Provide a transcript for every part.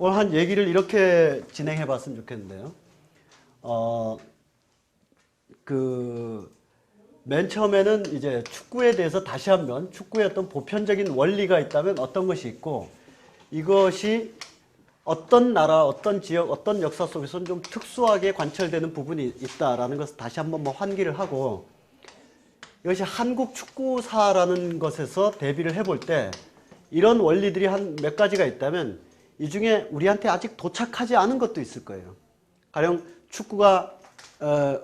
오늘 한 얘기를 이렇게 진행해 봤으면 좋겠는데요. 맨 처음에는 이제 축구에 대해서 다시 한번 축구의 어떤 보편적인 원리가 있다면 어떤 것이 있고, 이것이 어떤 나라, 어떤 지역, 어떤 역사 속에서는 좀 특수하게 관철되는 부분이 있다라는 것을 다시 한번 환기를 하고, 이것이 한국 축구사라는 것에서 대비를 해볼 때 이런 원리들이 한 몇 가지가 있다면 이 중에 우리한테 아직 도착하지 않은 것도 있을 거예요. 가령 축구가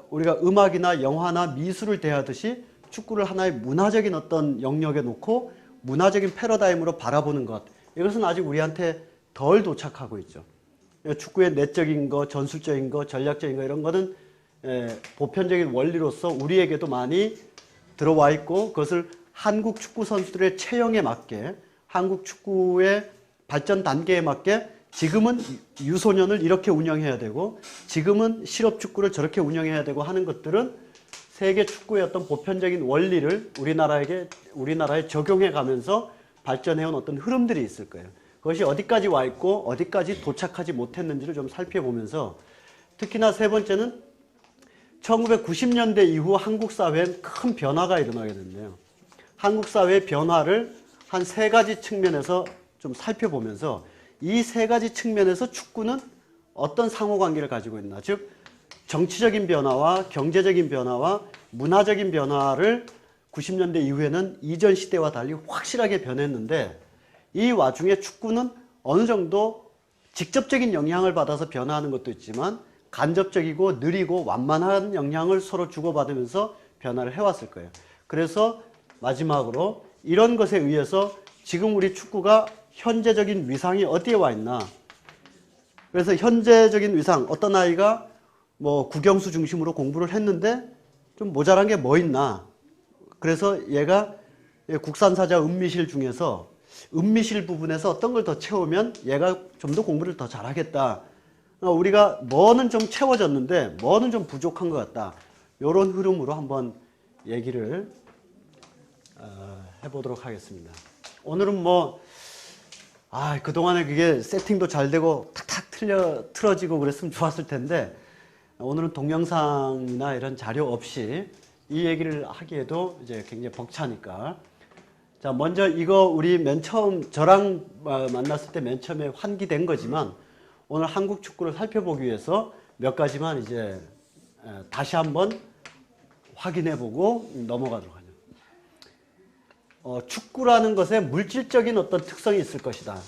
우리가 음악이나 영화나 미술을 대하듯이 축구를 하나의 문화적인 어떤 영역에 놓고 문화적인 패러다임으로 바라보는 것, 이것은 아직 우리한테 덜 도착하고 있죠. 축구의 내적인 거, 전술적인 거, 전략적인 거, 이런 거는 보편적인 원리로서 우리에게도 많이 들어와 있고, 그것을 한국 축구 선수들의 체형에 맞게, 한국 축구의 발전 단계에 맞게 지금은 유소년을 이렇게 운영해야 되고 지금은 실업 축구를 저렇게 운영해야 되고 하는 것들은 세계 축구의 어떤 보편적인 원리를 우리나라에 적용해 가면서 발전해온 어떤 흐름들이 있을 거예요. 그것이 어디까지 와 있고 어디까지 도착하지 못했는지를 좀 살펴보면서, 특히나 세 번째는 1990년대 이후 한국 사회엔 큰 변화가 일어나게 됐네요. 한국 사회의 변화를 한 세 가지 측면에서 좀 살펴보면서 이 세 가지 측면에서 축구는 어떤 상호관계를 가지고 있나, 즉 정치적인 변화와 경제적인 변화와 문화적인 변화를 90년대 이후에는 이전 시대와 달리 확실하게 변했는데, 이 와중에 축구는 어느 정도 직접적인 영향을 받아서 변화하는 것도 있지만 간접적이고 느리고 완만한 영향을 서로 주고받으면서 변화를 해왔을 거예요. 그래서 마지막으로 이런 것에 의해서 지금 우리 축구가 현재적인 위상이 어디에 와 있나. 그래서 현재적인 위상, 어떤 아이가 뭐 국영수 중심으로 공부를 했는데 좀 모자란 게 뭐 있나. 그래서 얘가 국산사자 은미실 중에서 은미실 부분에서 어떤 걸 더 채우면 얘가 좀 더 공부를 더 잘하겠다. 우리가 뭐는 좀 채워졌는데 뭐는 좀 부족한 것 같다. 이런 흐름으로 한번 얘기를 해보도록 하겠습니다. 오늘은 그동안에 그게 세팅도 잘 되고 탁탁 틀어지고 그랬으면 좋았을 텐데, 오늘은 동영상이나 이런 자료 없이 이 얘기를 하기에도 이제 굉장히 벅차니까. 자, 먼저 이거 우리 맨 처음 저랑 만났을 때 맨 처음에 환기된 거지만, 오늘 한국 축구를 살펴보기 위해서 몇 가지만 이제 다시 한번 확인해보고 넘어가도록 하죠. 축구라는 것에 물질적인 어떤 특성이 있을 것이다.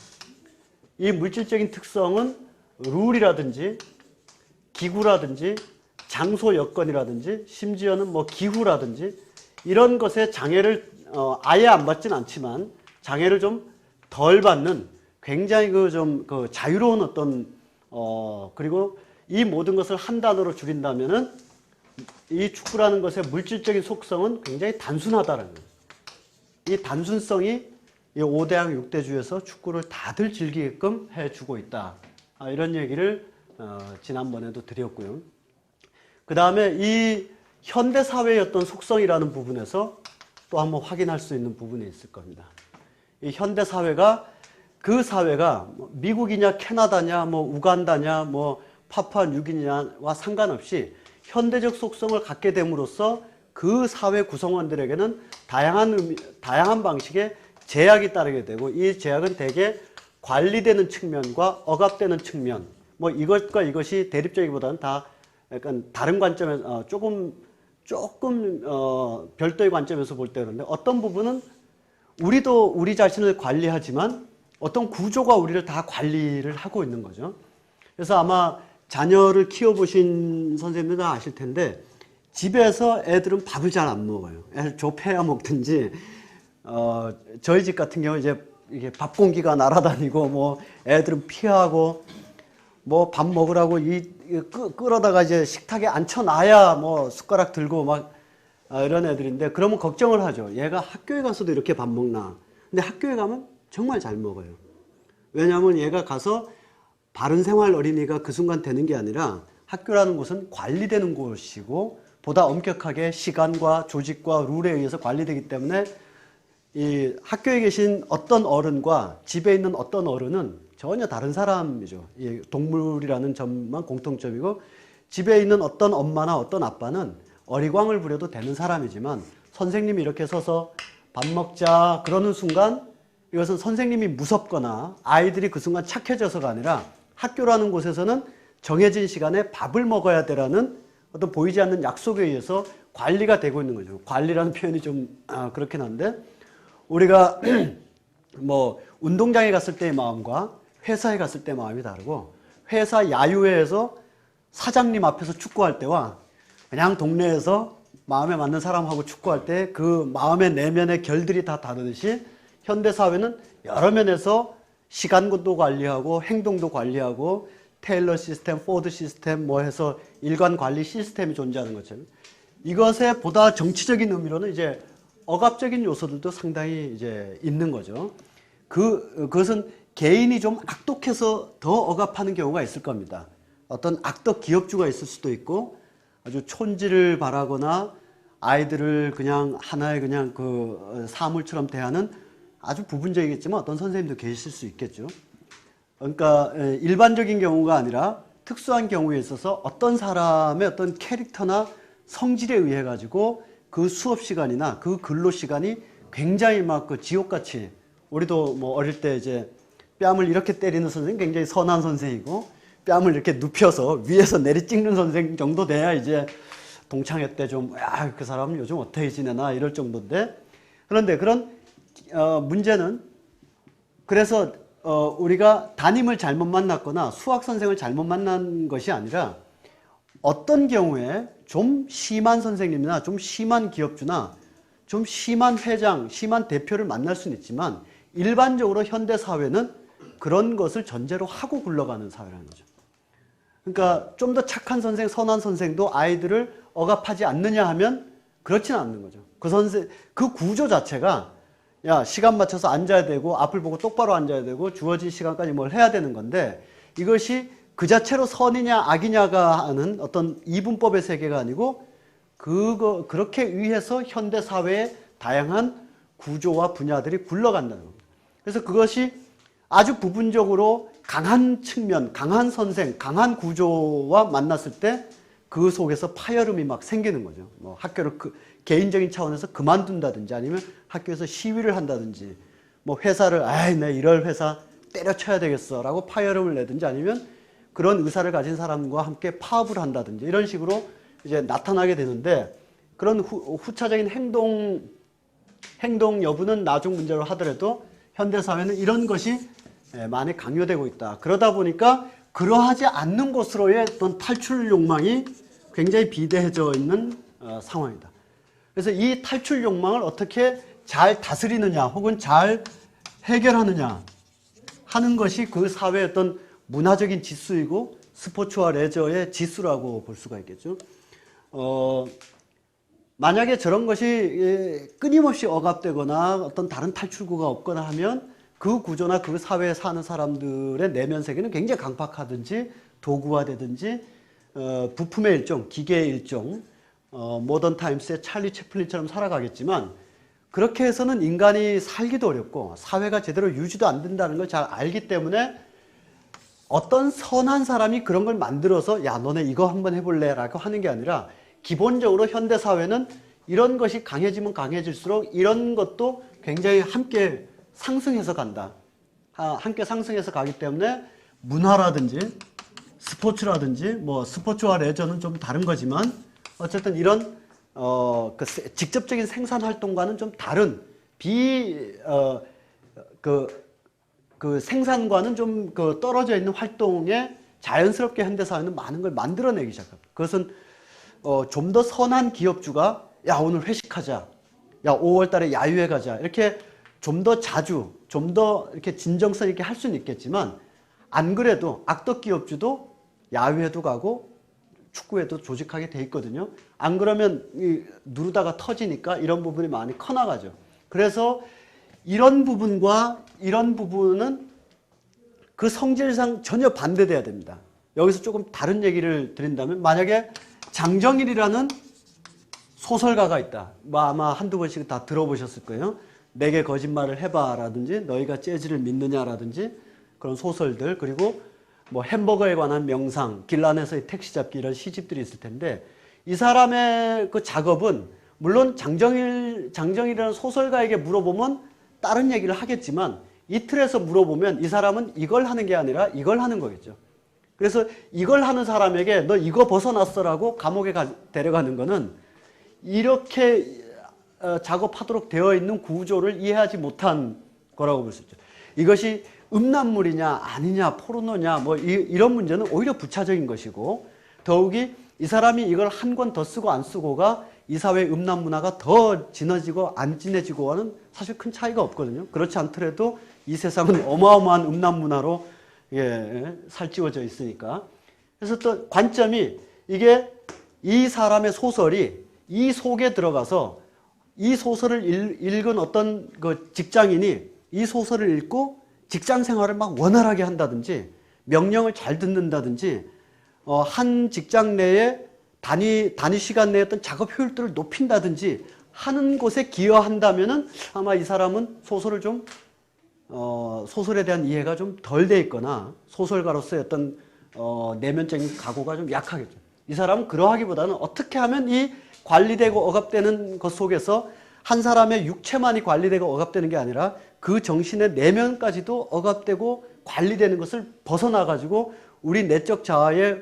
이 물질적인 특성은 룰이라든지 기구라든지 장소 여건이라든지 심지어는 기후라든지 이런 것에 장애를 아예 안 받진 않지만 장애를 좀 덜 받는 굉장히 자유로운 어떤 그리고 이 모든 것을 한 단어로 줄인다면은 이 축구라는 것의 물질적인 속성은 굉장히 단순하다는 거예요. 이 단순성이 이 5대양 6대주에서 축구를 다들 즐기게끔 해주고 있다. 이런 얘기를 지난번에도 드렸고요. 그 다음에 이 현대사회의 어떤 속성이라는 부분에서 또 한번 확인할 수 있는 부분이 있을 겁니다. 이 현대사회가 그 사회가 미국이냐 캐나다냐 우간다냐 파푸아뉴기니아와 상관없이 현대적 속성을 갖게 됨으로써 그 사회 구성원들에게는 다양한 방식의 제약이 따르게 되고, 이 제약은 대개 관리되는 측면과 억압되는 측면, 이것과 이것이 대립적이보다는 다 약간 다른 관점에서 조금 별도의 관점에서 볼 때 그런데, 어떤 부분은 우리도 우리 자신을 관리하지만 어떤 구조가 우리를 다 관리를 하고 있는 거죠. 그래서 아마 자녀를 키워보신 선생님들 다 아실 텐데, 집에서 애들은 밥을 잘 안 먹어요. 애들 조폐야 먹든지, 저희 집 같은 경우 이제 이게 밥 공기가 날아다니고 애들은 피하고 밥 먹으라고 끌어다가 이제 식탁에 앉혀놔야 숟가락 들고 이런 애들인데, 그러면 걱정을 하죠. 얘가 학교에 가서도 이렇게 밥 먹나. 근데 학교에 가면 정말 잘 먹어요. 왜냐하면 얘가 가서 바른 생활 어린이가 그 순간 되는 게 아니라, 학교라는 곳은 관리되는 곳이고 보다 엄격하게 시간과 조직과 룰에 의해서 관리되기 때문에 이 학교에 계신 어떤 어른과 집에 있는 어떤 어른은 전혀 다른 사람이죠. 이 동물이라는 점만 공통점이고 집에 있는 어떤 엄마나 어떤 아빠는 어리광을 부려도 되는 사람이지만 선생님이 이렇게 서서 밥 먹자 그러는 순간 이것은 선생님이 무섭거나 아이들이 그 순간 착해져서가 아니라 학교라는 곳에서는 정해진 시간에 밥을 먹어야 되라는 어떤 보이지 않는 약속에 의해서 관리가 되고 있는 거죠. 관리라는 표현이 좀 그렇긴 한데 우리가 뭐 운동장에 갔을 때의 마음과 회사에 갔을 때의 마음이 다르고 회사 야유회에서 사장님 앞에서 축구할 때와 그냥 동네에서 마음에 맞는 사람하고 축구할 때 그 마음의 내면의 결들이 다 다르듯이 현대사회는 여러 면에서 시간도 관리하고 행동도 관리하고 테일러 시스템, 포드 시스템 뭐 해서 일관 관리 시스템이 존재하는 것처럼 이것에 보다 정치적인 의미로는 이제 억압적인 요소들도 상당히 이제 있는 거죠. 그것은 개인이 좀 악독해서 더 억압하는 경우가 있을 겁니다. 어떤 악덕 기업주가 있을 수도 있고 아주 촌지를 바라거나 아이들을 그냥 하나의 그냥 그 사물처럼 대하는 아주 부분적이겠지만 어떤 선생님도 계실 수 있겠죠. 그러니까 일반적인 경우가 아니라 특수한 경우에 있어서 어떤 사람의 어떤 캐릭터나 성질에 의해 가지고 그 수업 시간이나 그 근로 시간이 굉장히 막 그 지옥같이 우리도 뭐 어릴 때 이제 뺨을 이렇게 때리는 선생님 굉장히 선한 선생이고 뺨을 이렇게 눕혀서 위에서 내리 찍는 선생 정도 돼야 이제 동창회 때 좀 야, 그 사람은 요즘 어떻게 지내나 이럴 정도인데 그런데 그런 문제는 그래서 우리가 담임을 잘못 만났거나 수학 선생을 잘못 만난 것이 아니라 어떤 경우에 좀 심한 선생님이나 좀 심한 기업주나 좀 심한 회장, 심한 대표를 만날 수는 있지만 일반적으로 현대 사회는 그런 것을 전제로 하고 굴러가는 사회라는 거죠. 그러니까 좀 더 착한 선생, 선한 선생도 아이들을 억압하지 않느냐 하면 그렇지는 않는 거죠. 그 구조 자체가 야, 시간 맞춰서 앉아야 되고 앞을 보고 똑바로 앉아야 되고 주어진 시간까지 뭘 해야 되는 건데 이것이 그 자체로 선이냐 악이냐가 하는 어떤 이분법의 세계가 아니고 그렇게 위해서 현대 사회의 다양한 구조와 분야들이 굴러간다는 겁니다. 그래서 그것이 아주 부분적으로 강한 측면, 강한 선생, 강한 구조와 만났을 때 그 속에서 파열음이 막 생기는 거죠. 뭐 학교를 개인적인 차원에서 그만둔다든지 아니면 학교에서 시위를 한다든지 뭐 회사를 내 이럴 회사 때려쳐야 되겠어 라고 파열음을 내든지 아니면 그런 의사를 가진 사람과 함께 파업을 한다든지 이런 식으로 이제 나타나게 되는데 그런 후차적인 행동 여부는 나중 문제로 하더라도 현대사회는 이런 것이 많이 강요되고 있다. 그러다 보니까 그러하지 않는 곳으로의 어떤 탈출 욕망이 굉장히 비대해져 있는 상황이다. 그래서 이 탈출 욕망을 어떻게 잘 다스리느냐 혹은 잘 해결하느냐 하는 것이 그 사회의 어떤 문화적인 지수이고 스포츠와 레저의 지수라고 볼 수가 있겠죠. 만약에 저런 것이 끊임없이 억압되거나 어떤 다른 탈출구가 없거나 하면 그 구조나 그 사회에 사는 사람들의 내면 세계는 굉장히 강팍하든지 도구화되든지 부품의 일종, 기계의 일종, 모던 타임스의 찰리 채플린처럼 살아가겠지만 그렇게 해서는 인간이 살기도 어렵고 사회가 제대로 유지도 안 된다는 걸 잘 알기 때문에 어떤 선한 사람이 그런 걸 만들어서 야 너네 이거 한번 해볼래 라고 하는 게 아니라 기본적으로 현대사회는 이런 것이 강해지면 강해질수록 이런 것도 굉장히 함께 상승해서 간다. 함께 상승해서 가기 때문에 문화라든지 스포츠라든지 뭐 스포츠와 레저는 좀 다른 거지만 어쨌든 이런 직접적인 생산 활동과는 좀 다른 그 생산과는 좀 떨어져 있는 활동에 자연스럽게 현대사회는 많은 걸 만들어내기 시작합니다. 그것은 좀 더 선한 기업주가 야 오늘 회식하자, 야 5월 달에 야유회 가자 이렇게 좀 더 자주, 좀 더 이렇게 진정성 있게 할 수는 있겠지만 안 그래도 악덕 기업주도 야유회도 가고 축구회도 조직하게 돼 있거든요. 안 그러면 누르다가 터지니까 이런 부분이 많이 커나가죠. 그래서 이런 부분과 이런 부분은 그 성질상 전혀 반대돼야 됩니다. 여기서 조금 다른 얘기를 드린다면 만약에 장정일이라는 소설가가 있다. 뭐 아마 한두 번씩 다 들어보셨을 거예요. 내게 거짓말을 해봐 라든지 너희가 재즈를 믿느냐 라든지 그런 소설들, 그리고 뭐 햄버거에 관한 명상, 길 안에서의 택시 잡기 이런 시집들이 있을 텐데, 이 사람의 그 작업은 물론 장정일이라는 소설가에게 물어보면 다른 얘기를 하겠지만, 이 틀에서 물어보면 이 사람은 이걸 하는 게 아니라 이걸 하는 거겠죠. 그래서 이걸 하는 사람에게 너 이거 벗어났어라고 감옥에 데려가는 거는 이렇게 작업하도록 되어 있는 구조를 이해하지 못한 거라고 볼 수 있죠. 이것이 음란물이냐 아니냐 포르노냐 뭐 이런 문제는 오히려 부차적인 것이고, 더욱이 이 사람이 이걸 한 권 더 쓰고 안 쓰고가 이 사회 음란 문화가 더 진해지고 안 진해지고와는 사실 큰 차이가 없거든요. 그렇지 않더라도 이 세상은 어마어마한 음란 문화로 살찌워져 있으니까. 그래서 또 관점이 이게 이 사람의 소설이 이 속에 들어가서 이 소설을 읽은 어떤 그 직장인이 이 소설을 읽고 직장 생활을 막 원활하게 한다든지 명령을 잘 듣는다든지 한 직장 내에 단위 시간 내에 어떤 작업 효율들을 높인다든지 하는 곳에 기여한다면은 아마 이 사람은 소설을 좀 소설에 대한 이해가 좀 덜 돼 있거나 소설가로서의 어떤 내면적인 각오가 좀 약하겠죠. 이 사람은 그러하기보다는 어떻게 하면 이 관리되고 억압되는 것 속에서 한 사람의 육체만이 관리되고 억압되는 게 아니라 그 정신의 내면까지도 억압되고 관리되는 것을 벗어나가지고 우리 내적 자아에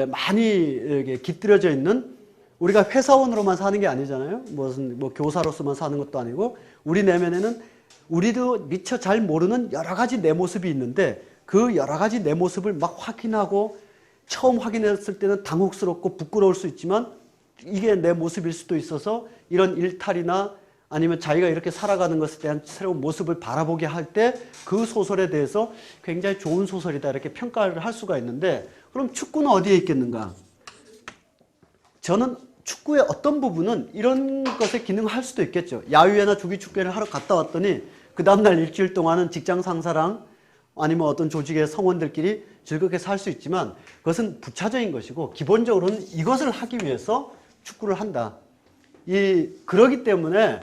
많이 깃들여져 있는, 우리가 회사원으로만 사는 게 아니잖아요. 무슨 뭐 교사로서만 사는 것도 아니고 우리 내면에는 우리도 미처 잘 모르는 여러 가지 내 모습이 있는데 그 여러 가지 내 모습을 막 확인하고 처음 확인했을 때는 당혹스럽고 부끄러울 수 있지만 이게 내 모습일 수도 있어서 이런 일탈이나 아니면 자기가 이렇게 살아가는 것에 대한 새로운 모습을 바라보게 할 때 그 소설에 대해서 굉장히 좋은 소설이다 이렇게 평가를 할 수가 있는데, 그럼 축구는 어디에 있겠는가? 저는 축구의 어떤 부분은 이런 것에 기능할 수도 있겠죠. 야유회나 조기축구회를 하러 갔다 왔더니 그 다음날 일주일 동안은 직장 상사랑 아니면 어떤 조직의 성원들끼리 즐겁게 살 수 있지만 그것은 부차적인 것이고 기본적으로는 이것을 하기 위해서 축구를 한다. 그러기 때문에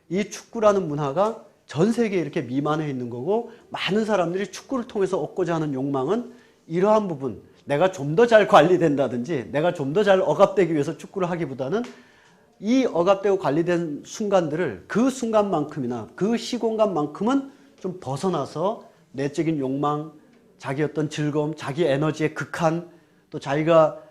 이 축구라는 문화가 전 세계에 이렇게 미만해 있는 거고, 많은 사람들이 축구를 통해서 얻고자 하는 욕망은 이러한 부분, 내가 좀 더 잘 관리된다든지 내가 좀 더 잘 억압되기 위해서 축구를 하기보다는 이 억압되고 관리된 순간들을 그 순간만큼이나 그 시공간만큼은 좀 벗어나서 내적인 욕망, 자기 어떤 즐거움, 자기 에너지의 극한, 또 자기가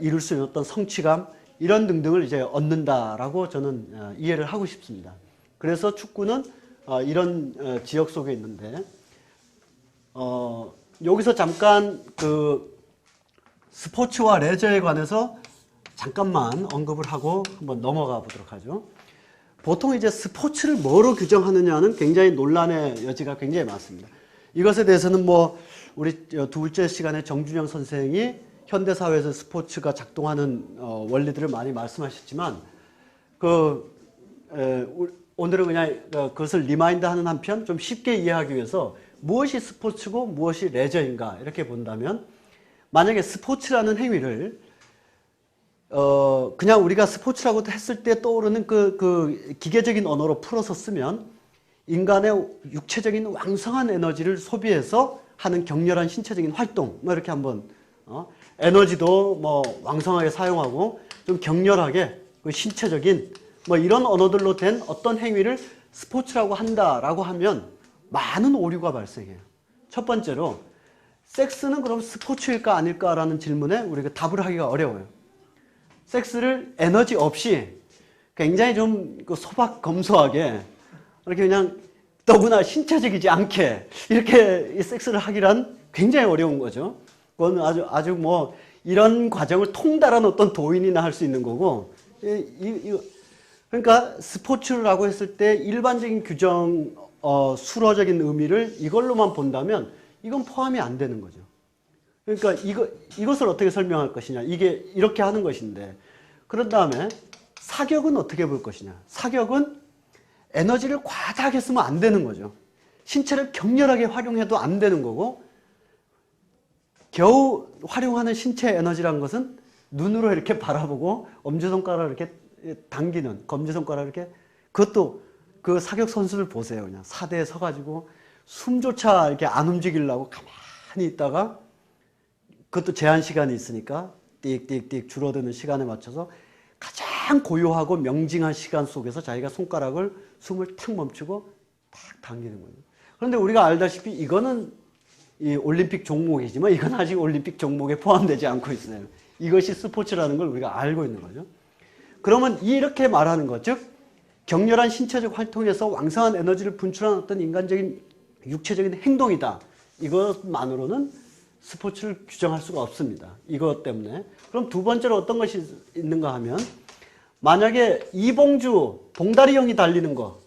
이룰 수 있는 어떤 성취감 이런 등등을 이제 얻는다라고 저는 이해를 하고 싶습니다. 그래서 축구는 이런 지역 속에 있는데, 여기서 잠깐 그 스포츠와 레저에 관해서 잠깐만 언급을 하고 한번 넘어가 보도록 하죠. 보통 이제 스포츠를 뭐로 규정하느냐는 굉장히 논란의 여지가 굉장히 많습니다. 이것에 대해서는 뭐 우리 둘째 시간에 정준영 선생이 현대사회에서 스포츠가 작동하는 원리들을 많이 말씀하셨지만, 오늘은 그냥 그것을 리마인드하는 한편 좀 쉽게 이해하기 위해서 무엇이 스포츠고 무엇이 레저인가 이렇게 본다면, 만약에 스포츠라는 행위를 그냥 우리가 스포츠라고 했을 때 떠오르는 그 기계적인 언어로 풀어서 쓰면 인간의 육체적인 왕성한 에너지를 소비해서 하는 격렬한 신체적인 활동, 뭐 이렇게 한번 에너지도 뭐 왕성하게 사용하고 좀 격렬하게 그 신체적인 뭐 이런 언어들로 된 어떤 행위를 스포츠라고 한다라고 하면 많은 오류가 발생해요. 첫 번째로 섹스는 그럼 스포츠일까 아닐까라는 질문에 우리가 답을 하기가 어려워요. 섹스를 에너지 없이 굉장히 좀 소박검소하게 이렇게 그냥 더구나 신체적이지 않게 이렇게 이 섹스를 하기란 굉장히 어려운 거죠. 그건 아주 뭐 이런 과정을 통달한 어떤 도인이나 할 수 있는 거고, 그러니까 스포츠라고 했을 때 일반적인 규정, 수로적인 의미를 이걸로만 본다면 이건 포함이 안 되는 거죠. 그러니까 이것을 어떻게 설명할 것이냐. 이게 이렇게 하는 것인데, 그런 다음에 사격은 어떻게 볼 것이냐. 사격은 에너지를 과다하게 쓰면 안 되는 거죠. 신체를 격렬하게 활용해도 안 되는 거고, 겨우 활용하는 신체 에너지라는 것은 눈으로 이렇게 바라보고 엄지손가락을 이렇게 당기는, 검지손가락을 이렇게, 그것도 그 사격 선수를 보세요. 그냥 사대에 서가지고 숨조차 이렇게 안 움직이려고 가만히 있다가 그것도 제한 시간이 있으니까 띡띡띡 줄어드는 시간에 맞춰서 가장 고요하고 명징한 시간 속에서 자기가 손가락을 숨을 탁 멈추고 탁 당기는 거예요. 그런데 우리가 알다시피 이거는 이 올림픽 종목이지만 이건 아직 올림픽 종목에 포함되지 않고 있어요. 이것이 스포츠라는 걸 우리가 알고 있는 거죠. 그러면 이렇게 말하는 것, 즉 격렬한 신체적 활동에서 왕성한 에너지를 분출하는 어떤 인간적인 육체적인 행동이다. 이것만으로는 스포츠를 규정할 수가 없습니다. 이것 때문에. 그럼 두 번째로 어떤 것이 있는가 하면 만약에 이봉주 봉다리 형이 달리는 거,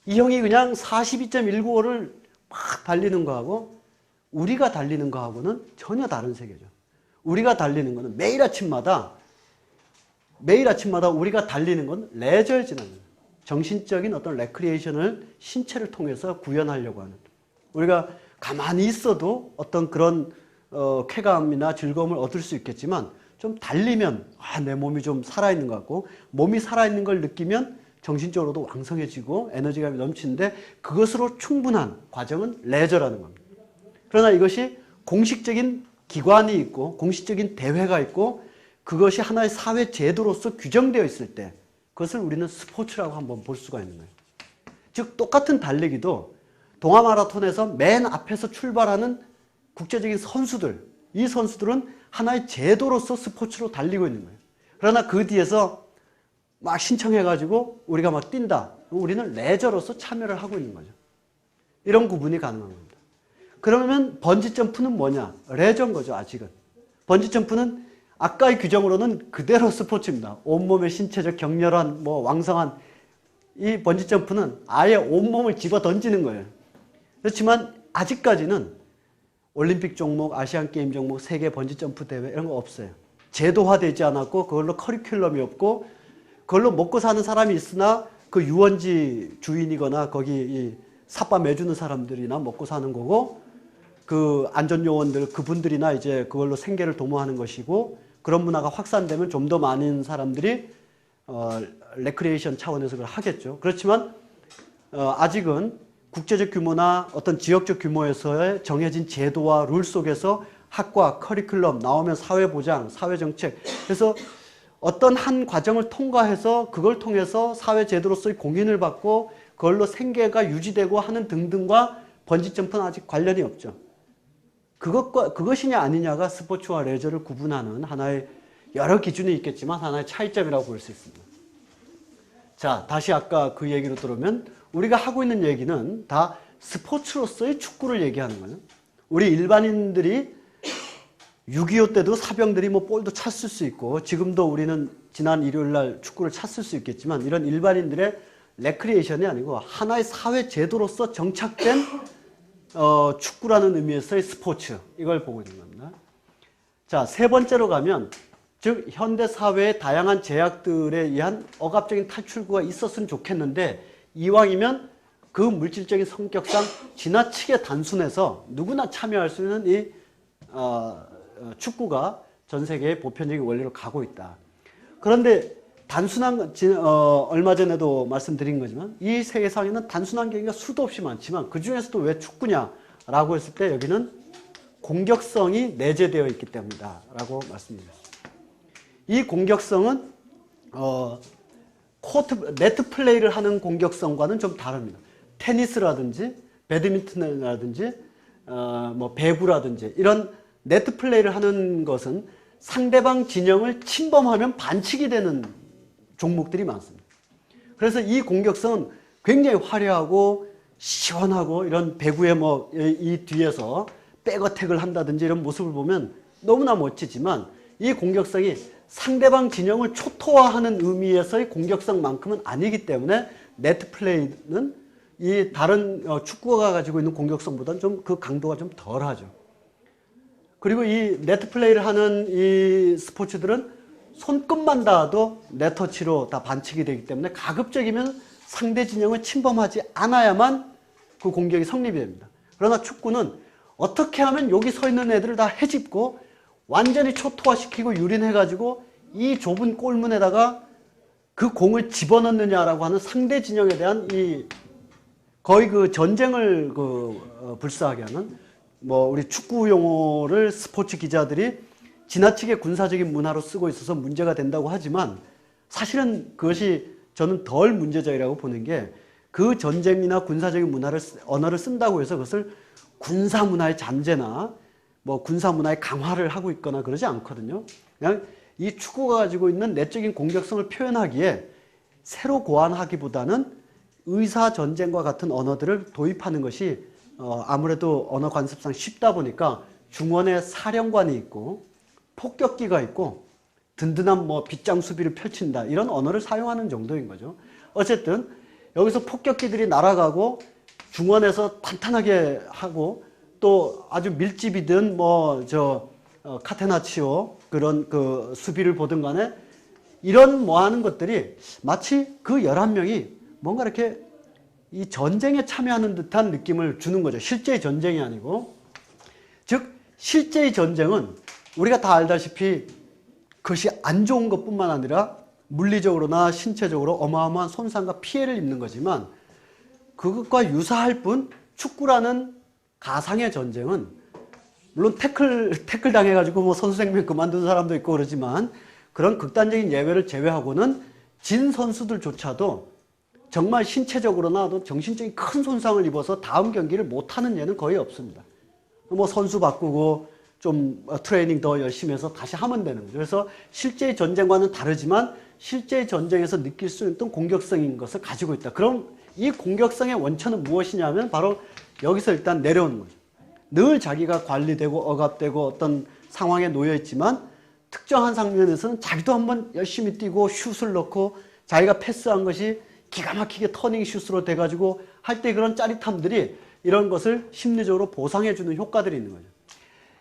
이 형이 그냥 42.195를 막 달리는 거하고 우리가 달리는 거하고는 전혀 다른 세계죠. 우리가 달리는 거는 매일 아침마다 우리가 달리는 건 레저에 지나는 거예요. 정신적인 어떤 레크리에이션을 신체를 통해서 구현하려고 하는. 우리가 가만히 있어도 어떤 그런 쾌감이나 즐거움을 얻을 수 있겠지만 좀 달리면 내 몸이 좀 살아있는 것 같고 몸이 살아있는 걸 느끼면 정신적으로도 왕성해지고 에너지가 넘치는데 그것으로 충분한 과정은 레저라는 겁니다. 그러나 이것이 공식적인 기관이 있고 공식적인 대회가 있고 그것이 하나의 사회 제도로서 규정되어 있을 때 그것을 우리는 스포츠라고 한번 볼 수가 있는 거예요. 즉 똑같은 달리기도 동아마라톤에서 맨 앞에서 출발하는 국제적인 선수들, 이 선수들은 하나의 제도로서 스포츠로 달리고 있는 거예요. 그러나 그 뒤에서 막 신청해가지고 우리가 막 뛴다. 우리는 레저로서 참여를 하고 있는 거죠. 이런 구분이 가능한 겁니다. 그러면 번지점프는 뭐냐? 레저인 거죠, 아직은. 번지점프는 아까의 규정으로는 그대로 스포츠입니다. 온몸의 신체적 격렬한, 왕성한 이 번지점프는 아예 온몸을 집어 던지는 거예요. 그렇지만 아직까지는 올림픽 종목, 아시안게임 종목, 세계 번지점프 대회 이런 거 없어요. 제도화되지 않았고 그걸로 커리큘럼이 없고 그걸로 먹고 사는 사람이 있으나 그 유원지 주인이거나 거기 이 삿바 매주는 사람들이나 먹고 사는 거고 그 안전요원들 그분들이나 이제 그걸로 생계를 도모하는 것이고 그런 문화가 확산되면 좀 더 많은 사람들이 레크리에이션 차원에서 그걸 하겠죠. 그렇지만 아직은 국제적 규모나 어떤 지역적 규모에서의 정해진 제도와 룰 속에서 학과, 커리큘럼, 나오면 사회보장, 사회정책 그래서 어떤 한 과정을 통과해서 그걸 통해서 사회제도로서의 공인을 받고 그걸로 생계가 유지되고 하는 등등과 번지점프는 아직 관련이 없죠. 그것이냐 아니냐가 스포츠와 레저를 구분하는 하나의 여러 기준이 있겠지만 하나의 차이점이라고 볼 수 있습니다. 자, 다시 아까 그 얘기로 들어오면 우리가 하고 있는 얘기는 다 스포츠로서의 축구를 얘기하는 거예요. 우리 일반인들이 6.25 때도 사병들이 볼도 찼을 수 있고 지금도 우리는 지난 일요일 날 축구를 찼을 수 있겠지만 이런 일반인들의 레크리에이션이 아니고 하나의 사회 제도로서 정착된 축구라는 의미에서의 스포츠 이걸 보고 있는 겁니다. 자, 세 번째로 가면 즉 현대 사회의 다양한 제약들에 의한 억압적인 탈출구가 있었으면 좋겠는데 이왕이면 그 물질적인 성격상 지나치게 단순해서 누구나 참여할 수 있는 이 축구가 전 세계의 보편적인 원리로 가고 있다. 그런데 단순한 얼마 전에도 말씀드린 거지만 이 세계상에는 단순한 경기가 수도 없이 많지만 그 중에서도 왜 축구냐라고 했을 때 여기는 공격성이 내재되어 있기 때문이다 라고 말씀드렸습니다. 이 공격성은 네트 플레이를 하는 공격성과는 좀 다릅니다. 테니스라든지 배드민턴이라든지 배구라든지 이런 네트 플레이를 하는 것은 상대방 진영을 침범하면 반칙이 되는 종목들이 많습니다. 그래서 이 공격성은 굉장히 화려하고 시원하고 이런 배구의 이 뒤에서 백어택을 한다든지 이런 모습을 보면 너무나 멋지지만 이 공격성이 상대방 진영을 초토화하는 의미에서의 공격성만큼은 아니기 때문에 네트 플레이는 이 다른 축구가 가지고 있는 공격성보다는 좀 그 강도가 좀 덜하죠. 그리고 이 네트 플레이를 하는 이 스포츠들은 손끝만 닿아도 네터치로 다 반칙이 되기 때문에 가급적이면 상대 진영을 침범하지 않아야만 그 공격이 성립이 됩니다. 그러나 축구는 어떻게 하면 여기 서 있는 애들을 다 헤집고 완전히 초토화시키고 유린해가지고 이 좁은 골문에다가 그 공을 집어넣느냐라고 하는 상대 진영에 대한 이 거의 그 전쟁을 불사하게 하는 뭐 우리 축구 용어를 스포츠 기자들이 지나치게 군사적인 문화로 쓰고 있어서 문제가 된다고 하지만 사실은 그것이 저는 덜 문제적이라고 보는 게 그 전쟁이나 군사적인 언어를 쓴다고 해서 그것을 군사 문화의 잠재나 뭐 군사 문화의 강화를 하고 있거나 그러지 않거든요. 그냥 이 축구가 가지고 있는 내적인 공격성을 표현하기에 새로 고안하기보다는 의사 전쟁과 같은 언어들을 도입하는 것이 아무래도 언어 관습상 쉽다 보니까 중원에 사령관이 있고 폭격기가 있고 든든한 뭐 빗장 수비를 펼친다 이런 언어를 사용하는 정도인 거죠. 어쨌든 여기서 폭격기들이 날아가고 중원에서 탄탄하게 하고 또 아주 밀집이든 카테나치오 그런 그 수비를 보든 간에 이런 뭐 하는 것들이 마치 그 11명이 뭔가 이렇게 이 전쟁에 참여하는 듯한 느낌을 주는 거죠. 실제의 전쟁이 아니고. 즉 실제의 전쟁은 우리가 다 알다시피 그것이 안 좋은 것뿐만 아니라 물리적으로나 신체적으로 어마어마한 손상과 피해를 입는 거지만 그것과 유사할 뿐 축구라는 가상의 전쟁은 물론 태클 당해가지고 뭐 선수 생명 그만둔 사람도 있고 그러지만 그런 극단적인 예외를 제외하고는 진 선수들조차도 정말 신체적으로나 또 정신적인 큰 손상을 입어서 다음 경기를 못하는 예는 거의 없습니다. 뭐 선수 바꾸고 좀 트레이닝 더 열심히 해서 다시 하면 되는 거죠. 그래서 실제의 전쟁과는 다르지만 실제의 전쟁에서 느낄 수 있는 공격성인 것을 가지고 있다. 그럼 이 공격성의 원천은 무엇이냐면 바로 여기서 일단 내려오는 거죠. 늘 자기가 관리되고 억압되고 어떤 상황에 놓여 있지만 특정한 장면에서는 자기도 한번 열심히 뛰고 슛을 넣고 자기가 패스한 것이 기가 막히게 터닝 슛으로 돼가지고 할 때 그런 짜릿함들이 이런 것을 심리적으로 보상해주는 효과들이 있는 거죠.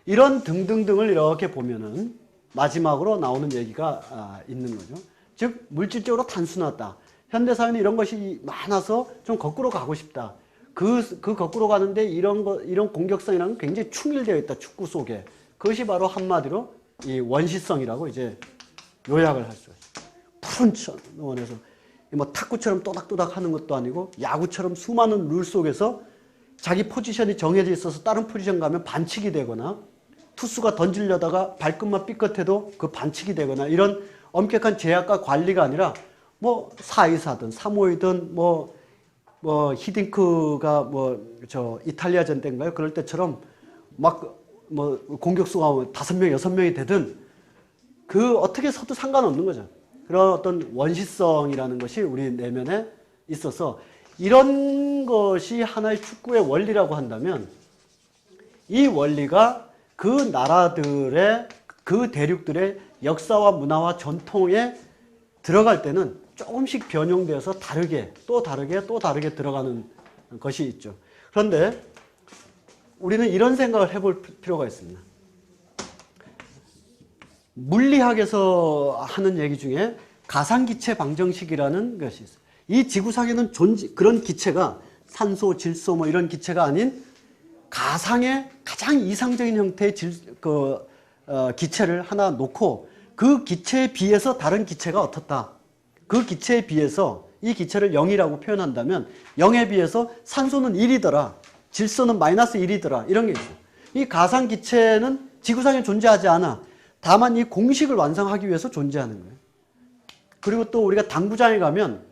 이런 등등등을 이렇게 보면은 마지막으로 나오는 얘기가 있는 거죠. 즉 물질적으로 단순하다. 현대사회는 이런 것이 많아서 좀 거꾸로 가고 싶다. 그 거꾸로 가는데 이런 공격성이라는 게 굉장히 충일되어 있다. 축구 속에. 그것이 바로 한마디로 이 원시성이라고 이제 요약을 할 수가 있어요. 푸른 원에서 뭐 탁구처럼 또닥또닥 하는 것도 아니고 야구처럼 수많은 룰 속에서 자기 포지션이 정해져 있어서 다른 포지션 가면 반칙이 되거나 투수가 던지려다가 발끝만 삐끗해도 그 반칙이 되거나 이런 엄격한 제약과 관리가 아니라 뭐 4-2-4든 3-5-2든 뭐 히딩크가 이탈리아전 때인가요? 그럴 때처럼 막 뭐 공격수가 5명, 6명이 되든 그 어떻게 서도 상관없는 거죠. 그런 어떤 원시성이라는 것이 우리 내면에 있어서 이런 것이 하나의 축구의 원리라고 한다면 이 원리가 그 나라들의 그 대륙들의 역사와 문화와 전통에 들어갈 때는 조금씩 변형되어서 다르게 또 다르게 들어가는 것이 있죠. 그런데 우리는 이런 생각을 해볼 필요가 있습니다. 물리학에서 하는 얘기 중에 가상기체 방정식이라는 것이 있어요. 이 지구상에는 그런 기체가 산소, 질소 뭐 이런 기체가 아닌 가상의 가장 이상적인 형태의 기체를 하나 놓고 그 기체에 비해서 다른 기체가 어떻다. 그 기체에 비해서 이 기체를 0이라고 표현한다면 0에 비해서 산소는 1이더라. 질소는 마이너스 1이더라. 이런 게 있어요. 이 가상기체는 지구상에 존재하지 않아. 다만 이 공식을 완성하기 위해서 존재하는 거예요. 그리고 또 우리가 당구장에 가면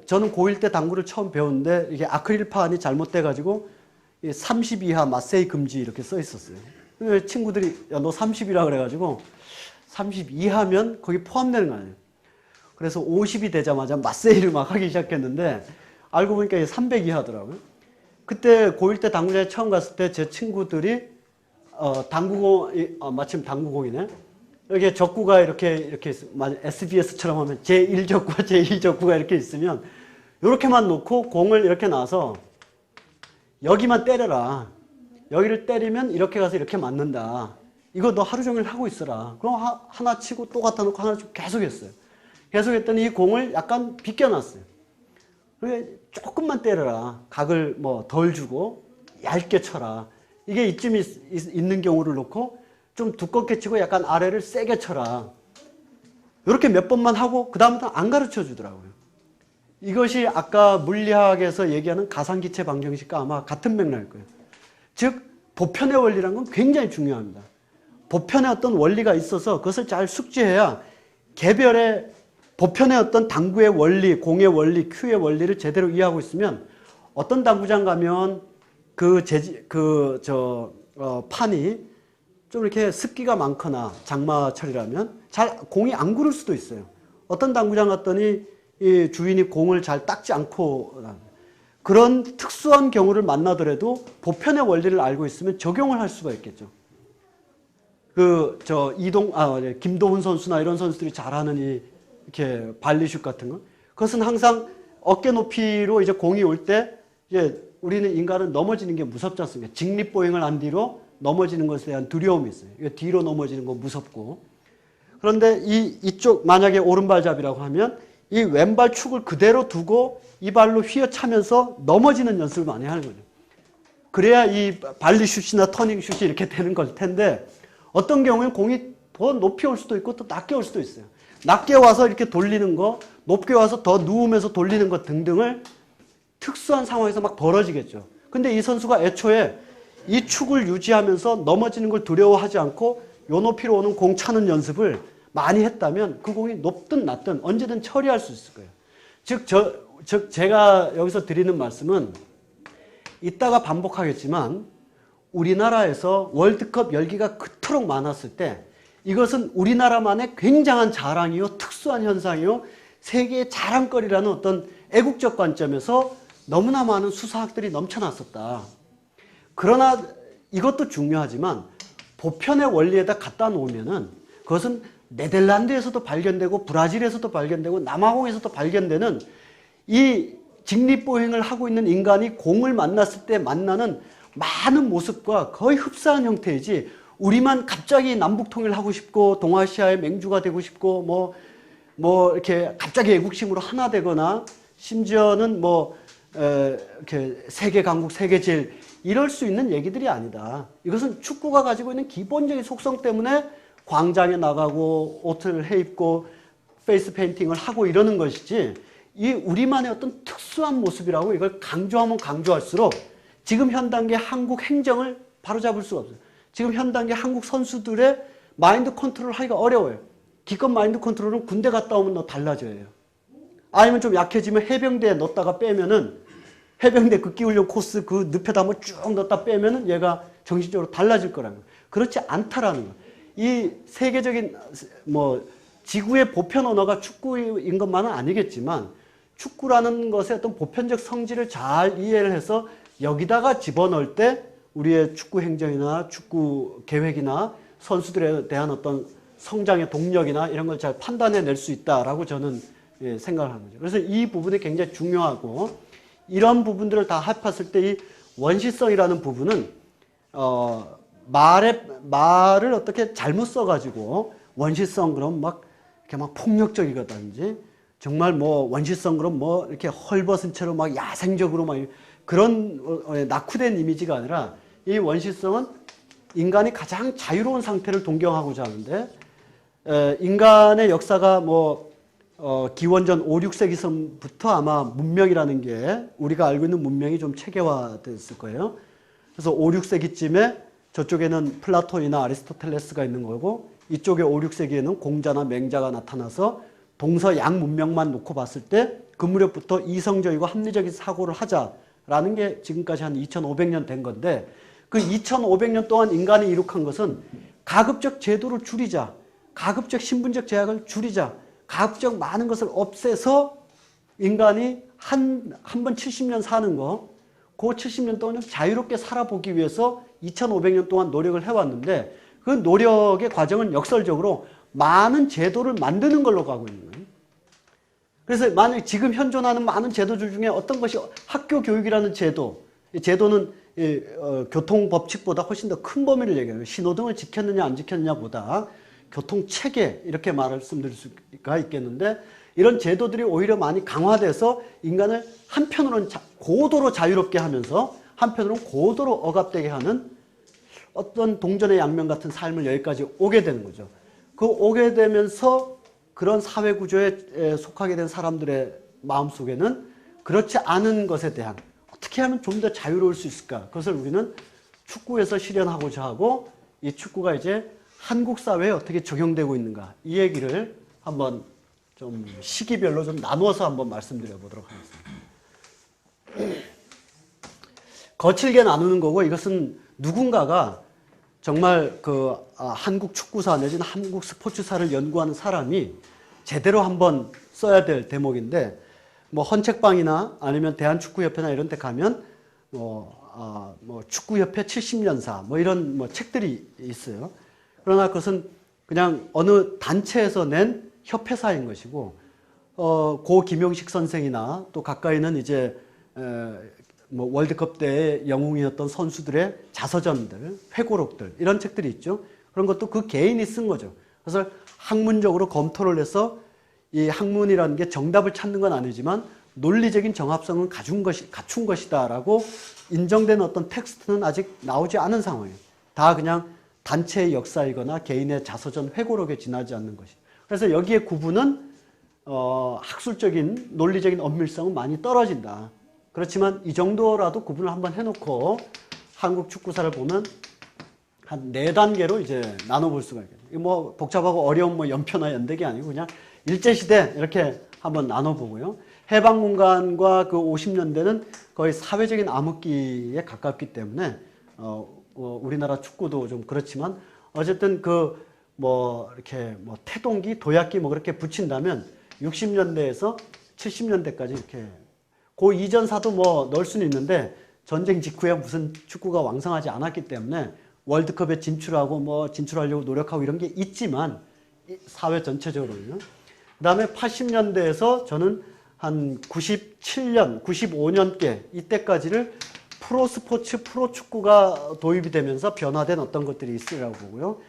저는 고1 때 당구를 처음 배웠는데 이게 아크릴판이 잘못돼가지고 30 이하 마세이 금지 이렇게 써 있었어요. 친구들이 야, 너 30이라 그래가지고 30 이하면 거기 포함되는 거 아니에요. 그래서 50이 되자마자 마세이를 막 하기 시작했는데 알고 보니까 300 이하더라고요. 그때 고1 때 당구장에 처음 갔을 때 제 친구들이 마침 당구공이네. 여기에 적구가 이렇게 SBS처럼 하면 제1적구와 제2적구가 이렇게 있으면 이렇게만 놓고 공을 이렇게 놔서 여기만 때려라. 여기를 때리면 이렇게 가서 이렇게 맞는다. 이거 너 하루 종일 하고 있어라. 그럼 하나 치고 또 갖다 놓고 하나 치고 계속 했어요. 계속 했더니 이 공을 약간 비껴놨어요. 조금만 때려라. 각을 뭐 덜 주고 얇게 쳐라. 이게 이쯤 있는 경우를 놓고 좀 두껍게 치고 약간 아래를 세게 쳐라. 이렇게 몇 번만 하고 그 다음부터 안 가르쳐 주더라고요. 이것이 아까 물리학에서 얘기하는 가상기체 방정식과 아마 같은 맥락일 거예요. 즉 보편의 원리라는 건 굉장히 중요합니다. 보편의 어떤 원리가 있어서 그것을 잘 숙지해야 개별의 보편의 어떤 당구의 원리, 공의 원리, 큐의 원리를 제대로 이해하고 있으면 어떤 당구장 가면 판이 좀 이렇게 습기가 많거나 장마철이라면 잘 공이 안 구를 수도 있어요. 어떤 당구장 갔더니 이 주인이 공을 잘 닦지 않고 그런 특수한 경우를 만나더라도 보편의 원리를 알고 있으면 적용을 할 수가 있겠죠. 김도훈 선수나 이런 선수들이 잘하는 이렇게 발리슛 같은 거. 그것은 항상 어깨 높이로 이제 공이 올 때 이제 우리는 인간은 넘어지는 게 무섭지 않습니까? 직립보행을 한 뒤로 넘어지는 것에 대한 두려움이 있어요. 뒤로 넘어지는 거 무섭고. 그런데 이쪽 만약에 오른발잡이라고 하면 이 왼발 축을 그대로 두고 이 발로 휘어차면서 넘어지는 연습을 많이 하는 거죠. 그래야 이 발리슛이나 터닝슛이 이렇게 되는 걸 텐데 어떤 경우에는 공이 더 높이 올 수도 있고 또 낮게 올 수도 있어요. 낮게 와서 이렇게 돌리는 거, 높게 와서 더 누우면서 돌리는 것 등등을 특수한 상황에서 막 벌어지겠죠. 근데 이 선수가 애초에 이 축을 유지하면서 넘어지는 걸 두려워하지 않고 요 높이로 오는 공 차는 연습을 많이 했다면 그 공이 높든 낮든 언제든 처리할 수 있을 거예요. 즉 제가 여기서 드리는 말씀은 이따가 반복하겠지만 우리나라에서 월드컵 열기가 그토록 많았을 때 이것은 우리나라만의 굉장한 자랑이요, 특수한 현상이요, 세계의 자랑거리라는 어떤 애국적 관점에서 너무나 많은 수사학들이 넘쳐났었다. 그러나 이것도 중요하지만 보편의 원리에다 갖다 놓으면은 그것은 네덜란드에서도 발견되고 브라질에서도 발견되고 남아공에서도 발견되는 이 직립보행을 하고 있는 인간이 공을 만났을 때 만나는 많은 모습과 거의 흡사한 형태이지 우리만 갑자기 남북통일하고 싶고 동아시아의 맹주가 되고 싶고 이렇게 갑자기 애국심으로 하나 되거나 심지어는 이렇게 세계 강국 세계 제일 이럴 수 있는 얘기들이 아니다. 이것은 축구가 가지고 있는 기본적인 속성 때문에 광장에 나가고 옷을 해입고 페이스 페인팅을 하고 이러는 것이지 이 우리만의 어떤 특수한 모습이라고 이걸 강조하면 강조할수록 지금 현 단계 한국 행정을 바로잡을 수가 없어요. 지금 현 단계 한국 선수들의 마인드 컨트롤을 하기가 어려워요. 기껏 마인드 컨트롤은 군대 갔다 오면 너 달라져요. 아니면 좀 약해지면 해병대에 넣었다가 빼면은 해병대 극기훈련 코스 그 늪에다 한번 쭉 넣었다 빼면은 얘가 정신적으로 달라질 거라는 거예요. 그렇지 않다라는 거예요. 이 세계적인 지구의 보편 언어가 축구인 것만은 아니겠지만 축구라는 것의 어떤 보편적 성질을 잘 이해를 해서 여기다가 집어넣을 때 우리의 축구 행정이나 축구 계획이나 선수들에 대한 어떤 성장의 동력이나 이런 걸 잘 판단해낼 수 있다라고 저는 생각을 하는 거죠. 그래서 이 부분이 굉장히 중요하고 이런 부분들을 다 합했을 때 이 원시성이라는 부분은 말을 어떻게 잘못 써가지고 원시성 그럼 이렇게 폭력적이거든지 정말 원시성 그럼 이렇게 헐벗은 채로 야생적으로 그런 낙후된 이미지가 아니라 이 원시성은 인간이 가장 자유로운 상태를 동경하고자 하는데 인간의 역사가 기원전 5, 6세기서부터 아마 문명이라는 게 우리가 알고 있는 문명이 좀 체계화됐을 거예요. 그래서 5, 6세기쯤에 저쪽에는 플라톤이나 아리스토텔레스가 있는 거고 이쪽에 5, 6세기에는 공자나 맹자가 나타나서 동서양 문명만 놓고 봤을 때 그 무렵부터 이성적이고 합리적인 사고를 하자라는 게 지금까지 한 2500년 된 건데 그 2500년 동안 인간이 이룩한 것은 가급적 제도를 줄이자, 가급적 신분적 제약을 줄이자, 가급적 많은 것을 없애서 인간이 한 번 70년 사는 거, 그 70년 동안 좀 자유롭게 살아보기 위해서 2500년 동안 노력을 해왔는데 그 노력의 과정은 역설적으로 많은 제도를 만드는 걸로 가고 있는 거예요. 그래서 만약 지금 현존하는 많은 제도들 중에 어떤 것이 학교 교육이라는 제도, 이 제도는 교통법칙보다 훨씬 더 큰 범위를 얘기해요. 신호등을 지켰느냐 안 지켰느냐보다 교통체계 이렇게 말씀드릴 수가 있겠는데 이런 제도들이 오히려 많이 강화돼서 인간을 한편으로는 고도로 자유롭게 하면서 한편으로는 고도로 억압되게 하는 어떤 동전의 양면 같은 삶을 여기까지 오게 되는 거죠. 그 오게 되면서 그런 사회 구조에 속하게 된 사람들의 마음속에는 그렇지 않은 것에 대한 어떻게 하면 좀 더 자유로울 수 있을까? 그것을 우리는 축구에서 실현하고자 하고 이 축구가 이제 한국 사회에 어떻게 적용되고 있는가 이 얘기를 한번 좀 시기별로 좀 나누어서 한번 말씀드려 보도록 하겠습니다. 거칠게 나누는 거고 이것은 누군가가 정말 한국 축구사 내지는 한국 스포츠사를 연구하는 사람이 제대로 한번 써야 될 대목인데 뭐 헌책방이나 아니면 대한축구협회나 이런 데 가면 축구협회 70년사 뭐 이런 뭐 책들이 있어요. 그러나 그것은 그냥 어느 단체에서 낸 협회사인 것이고 고 김용식 선생이나 또 가까이는 이제 뭐 월드컵 때의 영웅이었던 선수들의 자서전들, 회고록들 이런 책들이 있죠. 그런 것도 그 개인이 쓴 거죠. 그래서 학문적으로 검토를 해서 이 학문이라는 게 정답을 찾는 건 아니지만 논리적인 정합성은 갖춘 것이다라고 인정된 어떤 텍스트는 아직 나오지 않은 상황이에요. 다 그냥 단체의 역사이거나 개인의 자서전 회고록에 지나지 않는 것이. 그래서 여기에 구분은 학술적인 논리적인 엄밀성은 많이 떨어진다. 그렇지만 이 정도라도 구분을 한번 해놓고 한국 축구사를 보면 한 4단계로 이제 나눠볼 수가 있겠네요. 뭐 복잡하고 어려운 뭐 연표나 연대기 아니고 그냥 일제시대 이렇게 한번 나눠보고요. 해방문관과 그 50년대는 거의 사회적인 암흑기에 가깝기 때문에 우리나라 축구도 좀 그렇지만 어쨌든 이렇게 태동기, 도약기 뭐 그렇게 붙인다면 60년대에서 70년대까지 이렇게 그 이전사도 뭐 넣을 수는 있는데 전쟁 직후에 무슨 축구가 왕성하지 않았기 때문에 월드컵에 진출하고 뭐 진출하려고 노력하고 이런 게 있지만 사회 전체적으로요. 그 다음에 80년대에서 저는 한 97년, 95년께 이때까지를 프로스포츠, 프로축구가 도입이 되면서 변화된 어떤 것들이 있으라고 보고요.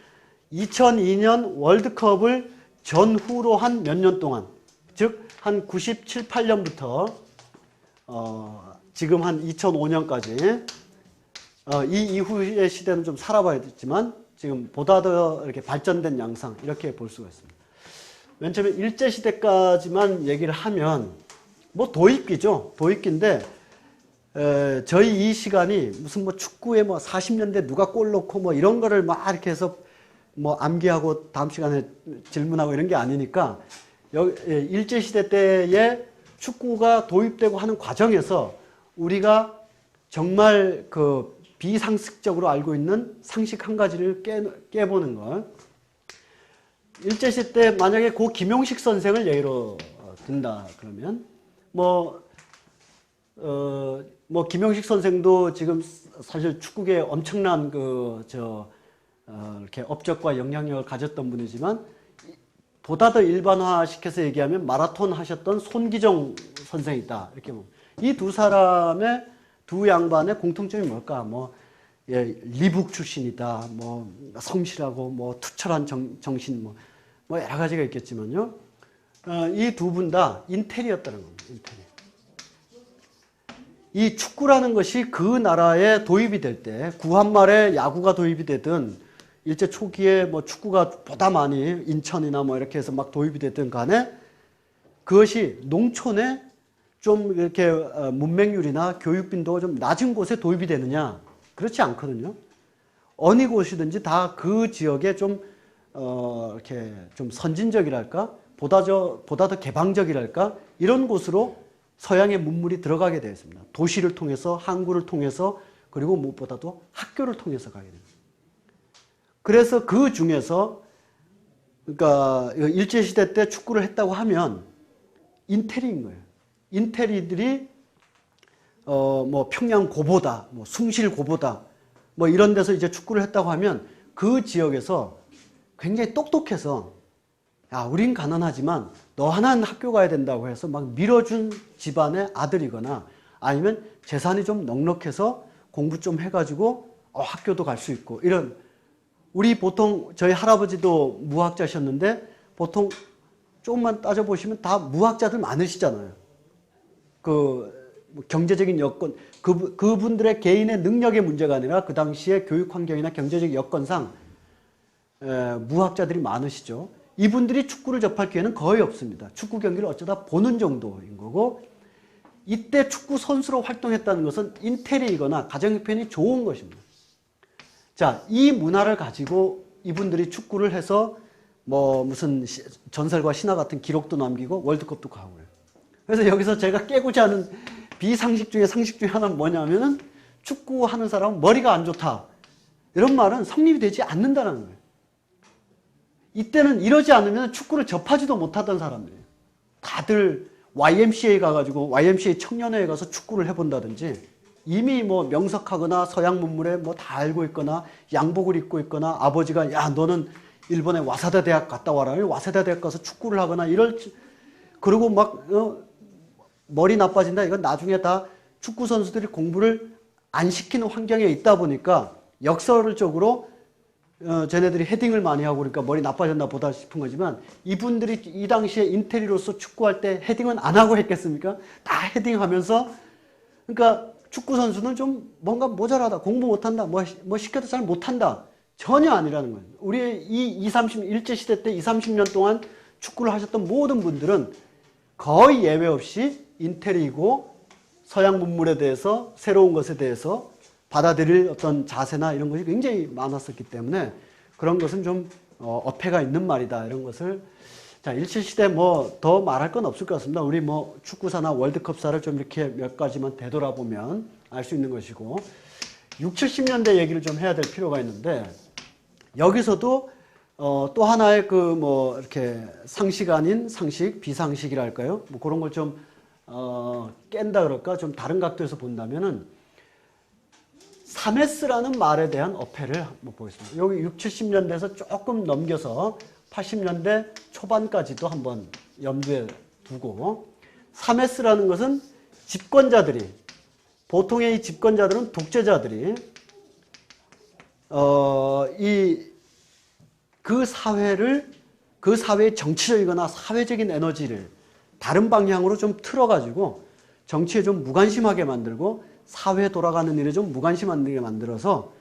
2002년 월드컵을 전후로 한 몇 년 동안, 즉 한 97, 8년부터 지금 한 2005년까지 이 이후의 시대는 좀 살아봐야겠지만 지금 보다 더 이렇게 발전된 양상 이렇게 볼 수가 있습니다. 맨 처음에 일제시대까지만 얘기를 하면 뭐 도입기죠. 도입기인데 저희 이 시간이 무슨 뭐 축구에 뭐 40년대 누가 골 넣고 뭐 이런 거를 막 이렇게 해서 뭐 암기하고 다음 시간에 질문하고 이런 게 아니니까 일제시대 때에 축구가 도입되고 하는 과정에서 우리가 정말 비상식적으로 알고 있는 상식 한 가지를 깨보는 걸. 일제시대 때 만약에 고 김용식 선생을 예로 든다 그러면 김용식 선생도 지금 사실 축구계에 엄청난 이렇게 업적과 영향력을 가졌던 분이지만 보다 더 일반화시켜서 얘기하면 마라톤 하셨던 손기정 선생이다. 이렇게 이 두 사람의 두 양반의 공통점이 뭘까? 리북 출신이다. 성실하고 투철한 정신 여러 가지가 있겠지만요. 이 두 분 다 인텔이었다는 겁니다. 인텔이. 이 축구라는 것이 그 나라에 도입이 될 때 구한말에 야구가 도입이 되든 일제 초기에 축구가 보다 많이 인천이나 이렇게 해서 막 도입이 됐든 간에 그것이 농촌에 좀 이렇게 문맹률이나 교육 빈도가 좀 낮은 곳에 도입이 되느냐? 그렇지 않거든요. 어느 곳이든지 다 그 지역에 이렇게 좀 선진적이랄까? 보다 더 개방적이랄까? 이런 곳으로 서양의 문물이 들어가게 되어 있습니다. 도시를 통해서, 항구를 통해서, 그리고 무엇보다도 학교를 통해서 가게 됩니다. 그래서 그 중에서, 그러니까 일제시대 때 축구를 했다고 하면 인테리인 거예요. 인테리들이 평양 고보다, 숭실 고보다, 이런 데서 이제 축구를 했다고 하면 그 지역에서 굉장히 똑똑해서 야, 우린 가난하지만 너 하나는 학교 가야 된다고 해서 막 밀어준 집안의 아들이거나 아니면 재산이 좀 넉넉해서 공부 좀 해가지고 학교도 갈 수 있고 이런 우리 보통 저희 할아버지도 무학자셨는데 보통 조금만 따져보시면 다 무학자들 많으시잖아요. 경제적인 여건, 그분들의 개인의 능력의 문제가 아니라 그 당시에 교육 환경이나 경제적 여건상 무학자들이 많으시죠. 이분들이 축구를 접할 기회는 거의 없습니다. 축구 경기를 어쩌다 보는 정도인 거고, 이때 축구 선수로 활동했다는 것은 인텔리거나 가정 형편이 좋은 것입니다. 자, 이 문화를 가지고 이분들이 축구를 해서 뭐 무슨 전설과 신화 같은 기록도 남기고 월드컵도 가고 그래요. 그래서 여기서 제가 깨고자 하는 비상식 중에 상식 중에 하나는 뭐냐면은 축구하는 사람은 머리가 안 좋다. 이런 말은 성립이 되지 않는다는 거예요. 이때는 이러지 않으면 축구를 접하지도 못하던 사람들이에요. 다들 YMCA 가가지고 YMCA 청년회에 가서 축구를 해본다든지 이미 뭐 명석하거나 서양 문물에 뭐 다 알고 있거나 양복을 입고 있거나 아버지가 야 너는 일본의 와사다 대학 갔다 와라. 와사다 대학 가서 축구를 하거나 그리고 막 머리 나빠진다. 이건 나중에 다 축구 선수들이 공부를 안 시키는 환경에 있다 보니까 역설적으로 쟤네들이 헤딩을 많이 하고 그러니까 머리 나빠졌나 보다 싶은 거지만 이분들이 이 당시에 인테리로서 축구할 때 헤딩은 안 하고 했겠습니까? 다 헤딩하면서 그러니까 축구 선수는 좀 뭔가 모자라다. 공부 못한다. 뭐 시켜도 잘 못한다. 전혀 아니라는 거예요. 우리 일제시대 때 20, 30년 동안 축구를 하셨던 모든 분들은 거의 예외 없이 인텔이고 서양 문물에 대해서 새로운 것에 대해서 받아들일 어떤 자세나 이런 것이 굉장히 많았었기 때문에 그런 것은 좀 어폐가 있는 말이다. 이런 것을 자, 일제시대 뭐 더 말할 건 없을 것 같습니다. 우리 뭐 축구사나 월드컵사를 좀 이렇게 몇 가지만 되돌아보면 알 수 있는 것이고 60, 70년대 얘기를 좀 해야 될 필요가 있는데 여기서도 또 하나의 그 뭐 이렇게 상식 아닌 상식, 비상식이랄까요? 뭐 그런 걸 좀 깬다 그럴까? 좀 다른 각도에서 본다면은 사메스라는 말에 대한 어폐를 한번 보겠습니다. 여기 60, 70년대에서 조금 넘겨서 80년대 초반까지도 한번 염두에 두고 사메스라는 것은 집권자들이 보통의 이 집권자들은 독재자들이 그 사회의 정치적이거나 사회적인 에너지를 다른 방향으로 좀 틀어가지고 정치에 좀 무관심하게 만들고 사회 돌아가는 일에 좀 무관심하게 만들어서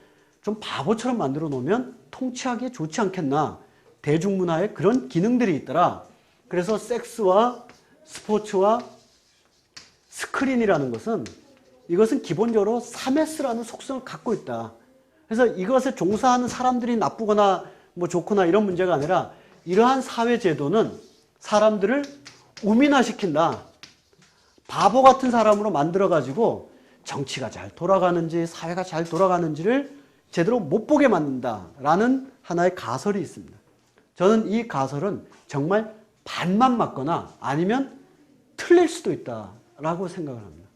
좀 바보처럼 만들어 놓으면 통치하기에 좋지 않겠나. 대중문화에 그런 기능들이 있더라. 그래서 섹스와 스포츠와 스크린이라는 것은 이것은 기본적으로 사메스라는 속성을 갖고 있다. 그래서 이것에 종사하는 사람들이 나쁘거나 뭐 좋거나 이런 문제가 아니라 이러한 사회제도는 사람들을 우민화시킨다. 바보 같은 사람으로 만들어가지고 정치가 잘 돌아가는지 사회가 잘 돌아가는지를 제대로 못 보게 만든다라는 하나의 가설이 있습니다. 저는 이 가설은 정말 반만 맞거나 아니면 틀릴 수도 있다라고 생각을 합니다.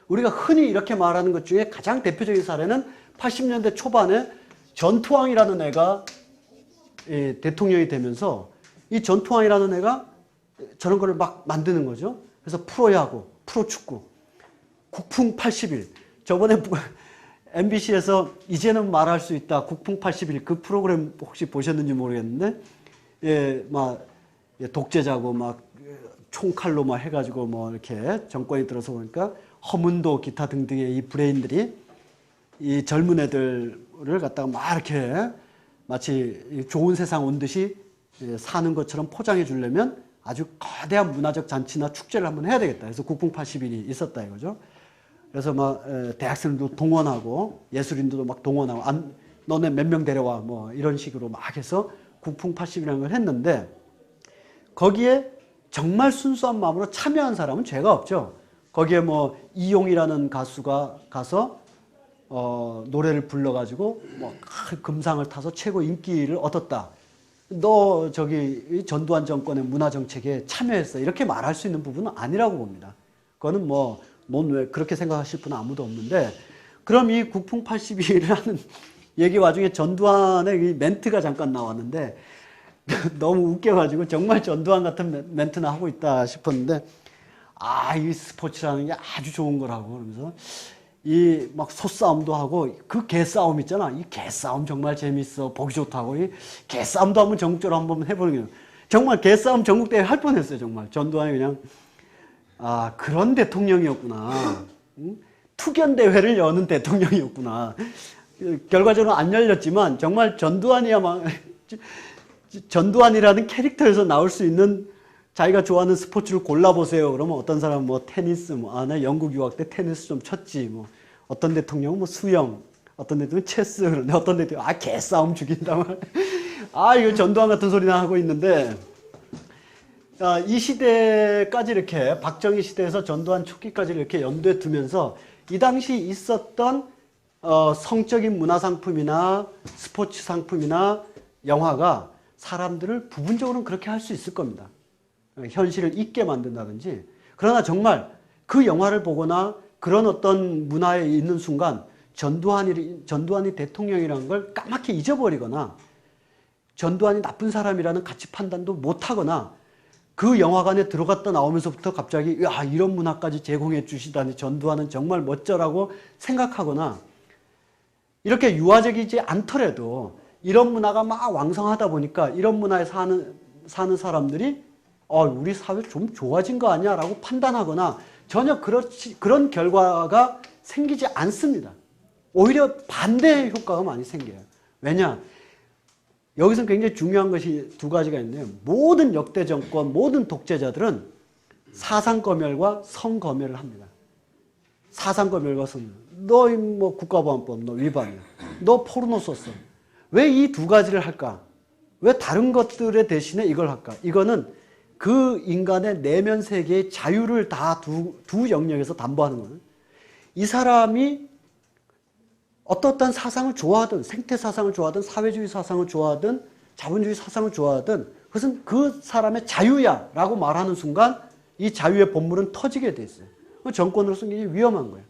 우리가 흔히 이렇게 말하는 것 중에 가장 대표적인 사례는 80년대 초반에 전투왕이라는 애가 대통령이 되면서 이 전투왕이라는 애가 저런 거를 막 만드는 거죠. 그래서 프로야구, 프로축구, 국풍 80일. 저번에 MBC에서 이제는 말할 수 있다. 국풍 80일 그 프로그램 혹시 보셨는지 모르겠는데 독재자고 막 총칼로 막 해가지고 뭐 이렇게 정권이 들어서 보니까 허문도 기타 등등의 이 브레인들이 이 젊은 애들을 갖다가 막 이렇게 마치 좋은 세상 온 듯이 사는 것처럼 포장해 주려면 아주 거대한 문화적 잔치나 축제를 한번 해야 되겠다. 그래서 국풍 80일이 있었다 이거죠. 그래서 막 대학생들도 동원하고 예술인들도 막 동원하고 너네 몇 명 데려와 뭐 이런 식으로 막 해서 국풍 80이라는 걸 했는데 거기에 정말 순수한 마음으로 참여한 사람은 죄가 없죠. 거기에 뭐 이용이라는 가수가 가서 노래를 불러가지고 뭐 금상을 타서 최고 인기를 얻었다. 너 저기 전두환 정권의 문화 정책에 참여했어. 이렇게 말할 수 있는 부분은 아니라고 봅니다. 그거는 뭐 넌 왜 그렇게 생각하실 분은 아무도 없는데 그럼 이 국풍 80일이라는 얘기 와중에 전두환의 이 멘트가 잠깐 나왔는데 너무 웃겨가지고 정말 전두환 같은 멘트나 하고 있다 싶었는데 이 스포츠라는 게 아주 좋은 거라고 그러면서 이 막 소싸움도 하고 그 개싸움 있잖아. 이 개싸움 정말 재밌어. 보기 좋다고. 이 개싸움도 한번 전국적으로 한번 해보는 게 정말 개싸움 전국대회 할 뻔했어요. 정말 전두환이 그냥 그런 대통령이었구나. 투견대회를 여는 대통령이었구나. 결과적으로 안 열렸지만 정말 전두환이야만 전두환이라는 캐릭터에서 나올 수 있는 자기가 좋아하는 스포츠를 골라보세요. 그러면 어떤 사람은 뭐 테니스, 나 영국 유학 때 테니스 좀 쳤지. 어떤 대통령은 수영, 어떤 대통령은 체스, 그런데 어떤 대통령은 개싸움 죽인다. 이거 전두환 같은 소리나 하고 있는데, 이 시대까지 이렇게 박정희 시대에서 전두환 초기까지 이렇게 연도에 두면서 이 당시 있었던 성적인 문화상품이나 스포츠 상품이나 영화가 사람들을 부분적으로는 그렇게 할 수 있을 겁니다. 현실을 잊게 만든다든지. 그러나 정말 그 영화를 보거나 그런 어떤 문화에 있는 순간 전두환이 대통령이라는 걸 까맣게 잊어버리거나 전두환이 나쁜 사람이라는 가치 판단도 못하거나 그 영화관에 들어갔다 나오면서부터 갑자기 이런 문화까지 제공해 주시다니 전두환은 정말 멋져라고 생각하거나 이렇게 유아적이지 않더라도 이런 문화가 막 왕성하다 보니까 이런 문화에 사는 사람들이 우리 사회 좀 좋아진 거 아니야? 라고 판단하거나 전혀 그런 결과가 생기지 않습니다. 오히려 반대의 효과가 많이 생겨요. 왜냐? 여기서 굉장히 중요한 것이 두 가지가 있는데요. 모든 역대 정권, 모든 독재자들은 사상검열과 성검열을 합니다. 사상검열과 성검열. 너 국가보안법 너 위반이야. 너 포르노 썼어. 왜 이 두 가지를 할까? 왜 다른 것들의 대신에 이걸 할까? 이거는 그 인간의 내면 세계의 자유를 다 두 영역에서 담보하는 거예요. 이 사람이 어떠한 사상을 좋아하든 생태 사상을 좋아하든 사회주의 사상을 좋아하든 자본주의 사상을 좋아하든 그것은 그 사람의 자유야 라고 말하는 순간 이 자유의 본물은 터지게 돼 있어요. 정권으로서 굉장히 위험한 거예요.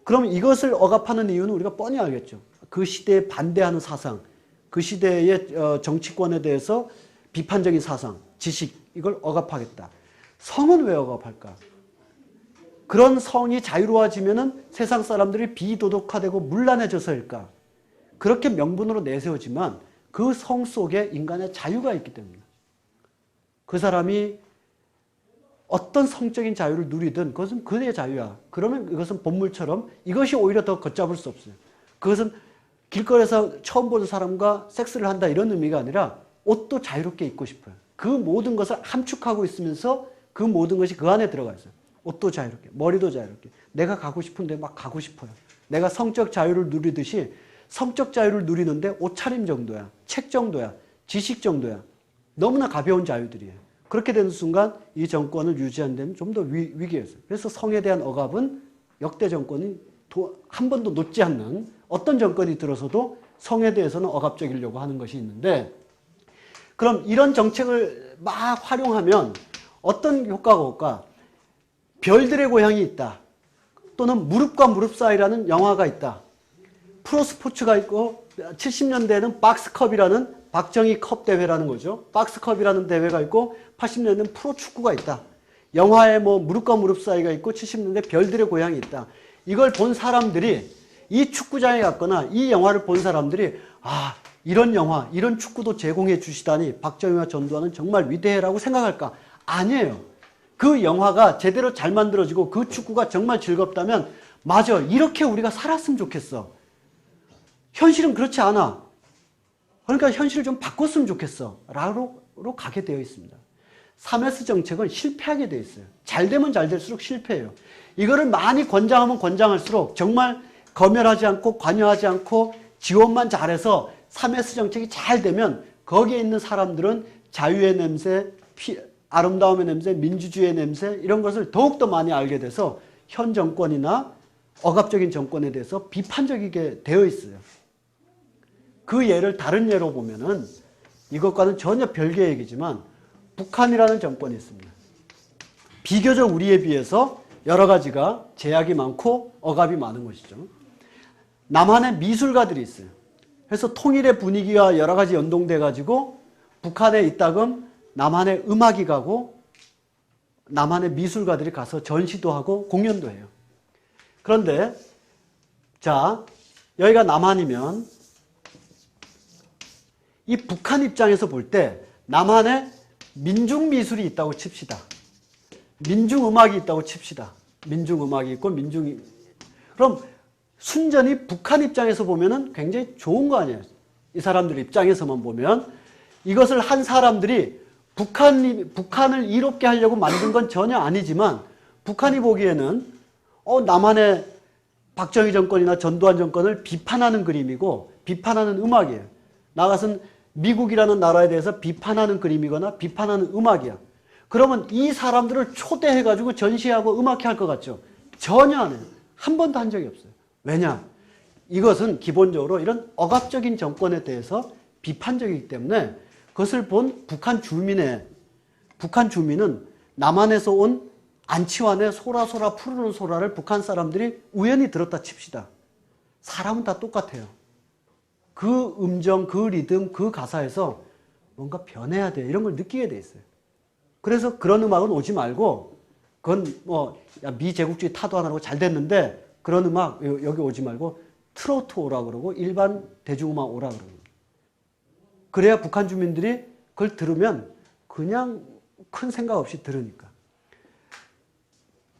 그럼 이것을 억압하는 이유는 우리가 뻔히 알겠죠. 그 시대에 반대하는 사상, 그 시대의 정치권에 대해서 비판적인 사상, 지식 이걸 억압하겠다. 성은 왜 억압할까? 그런 성이 자유로워지면은 세상 사람들이 비도덕화되고 문란해져서일까? 그렇게 명분으로 내세우지만 그 성 속에 인간의 자유가 있기 때문입니다. 그 사람이 어떤 성적인 자유를 누리든 그것은 그의 자유야. 그러면 이것은 본물처럼 이것이 오히려 더 걷잡을 수 없어요. 그것은 길거리에서 처음 보는 사람과 섹스를 한다 이런 의미가 아니라 옷도 자유롭게 입고 싶어요. 그 모든 것을 함축하고 있으면서 그 모든 것이 그 안에 들어가 있어요. 옷도 자유롭게, 머리도 자유롭게. 내가 가고 싶은데 막 가고 싶어요. 내가 성적 자유를 누리듯이 성적 자유를 누리는데 옷차림 정도야, 책 정도야, 지식 정도야. 너무나 가벼운 자유들이에요. 그렇게 되는 순간 이 정권을 유지하는 데는 좀 더 위기에 있어요. 그래서 성에 대한 억압은 역대 정권이 한 번도 놓지 않는 어떤 정권이 들어서도 성에 대해서는 억압적이려고 하는 것이 있는데 그럼 이런 정책을 막 활용하면 어떤 효과가 올까? 별들의 고향이 있다. 또는 무릎과 무릎 사이라는 영화가 있다. 프로스포츠가 있고 70년대에는 박스컵이라는 박정희 컵 대회라는 거죠. 박스컵이라는 대회가 있고 80년대에는 프로축구가 있다. 영화에 무릎과 무릎 사이가 있고 70년대 별들의 고향이 있다. 이걸 본 사람들이 이 축구장에 갔거나 이 영화를 본 사람들이 이런 영화, 이런 축구도 제공해 주시다니 박정희와 전두환은 정말 위대해라고 생각할까? 아니에요. 그 영화가 제대로 잘 만들어지고 그 축구가 정말 즐겁다면 맞아, 이렇게 우리가 살았으면 좋겠어. 현실은 그렇지 않아. 그러니까 현실을 좀 바꿨으면 좋겠어. 라로 가게 되어 있습니다. 3S 정책은 실패하게 되어 있어요. 잘 되면 잘 될수록 실패해요. 이거를 많이 권장하면 권장할수록 정말 검열하지 않고 관여하지 않고 지원만 잘해서 3S 정책이 잘 되면 거기에 있는 사람들은 자유의 냄새, 아름다움의 냄새, 민주주의의 냄새 이런 것을 더욱더 많이 알게 돼서 현 정권이나 억압적인 정권에 대해서 비판적이게 되어 있어요. 그 예를 다른 예로 보면은 이것과는 전혀 별개의 얘기지만 북한이라는 정권이 있습니다. 비교적 우리에 비해서 여러 가지가 제약이 많고 억압이 많은 것이죠. 남한에 미술가들이 있어요. 그래서 통일의 분위기와 여러 가지 연동돼 가지고 북한에 있다금 남한에 음악이 가고 남한의 미술가들이 가서 전시도 하고 공연도 해요. 그런데 자, 여기가 남한이면 이 북한 입장에서 볼 때 남한에 민중미술이 있다고 칩시다. 민중음악이 있다고 칩시다. 민중음악이 있고 그럼 순전히 북한 입장에서 보면은 굉장히 좋은 거 아니에요. 이 사람들 입장에서만 보면 이것을 한 사람들이 북한을 이롭게 하려고 만든 건 전혀 아니지만 북한이 보기에는 남한의 박정희 정권이나 전두환 정권을 비판하는 그림이고 비판하는 음악이에요. 나아가서는 미국이라는 나라에 대해서 비판하는 그림이거나 비판하는 음악이야. 그러면 이 사람들을 초대해가지고 전시하고 음악회 할 것 같죠? 전혀 안 해요. 한 번도 한 적이 없어요. 왜냐? 이것은 기본적으로 이런 억압적인 정권에 대해서 비판적이기 때문에 그것을 본 북한 주민은 남한에서 온 안치환의 소라소라 푸르는 소라를 북한 사람들이 우연히 들었다 칩시다. 사람은 다 똑같아요. 그 음정, 그 리듬, 그 가사에서 뭔가 변해야 돼. 이런 걸 느끼게 돼 있어요. 그래서 그런 음악은 오지 말고 그건 미제국주의 타도하느라고 잘 됐는데 그런 음악 여기 오지 말고 트로트 오라 그러고 일반 대중음악 오라 그러고 그래야 북한 주민들이 그걸 들으면 그냥 큰 생각 없이 들으니까.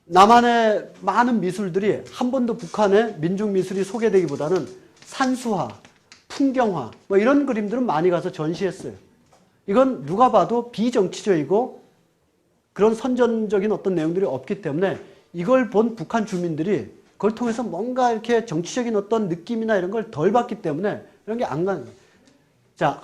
남한의 많은 미술들이 한 번도 북한의 민중미술이 소개되기보다는 산수화, 풍경화 이런 그림들은 많이 가서 전시했어요. 이건 누가 봐도 비정치적이고 그런 선전적인 어떤 내용들이 없기 때문에 이걸 본 북한 주민들이 그걸 통해서 뭔가 이렇게 정치적인 어떤 느낌이나 이런 걸 덜 받기 때문에 이런 게 안 가는 거예요. 자,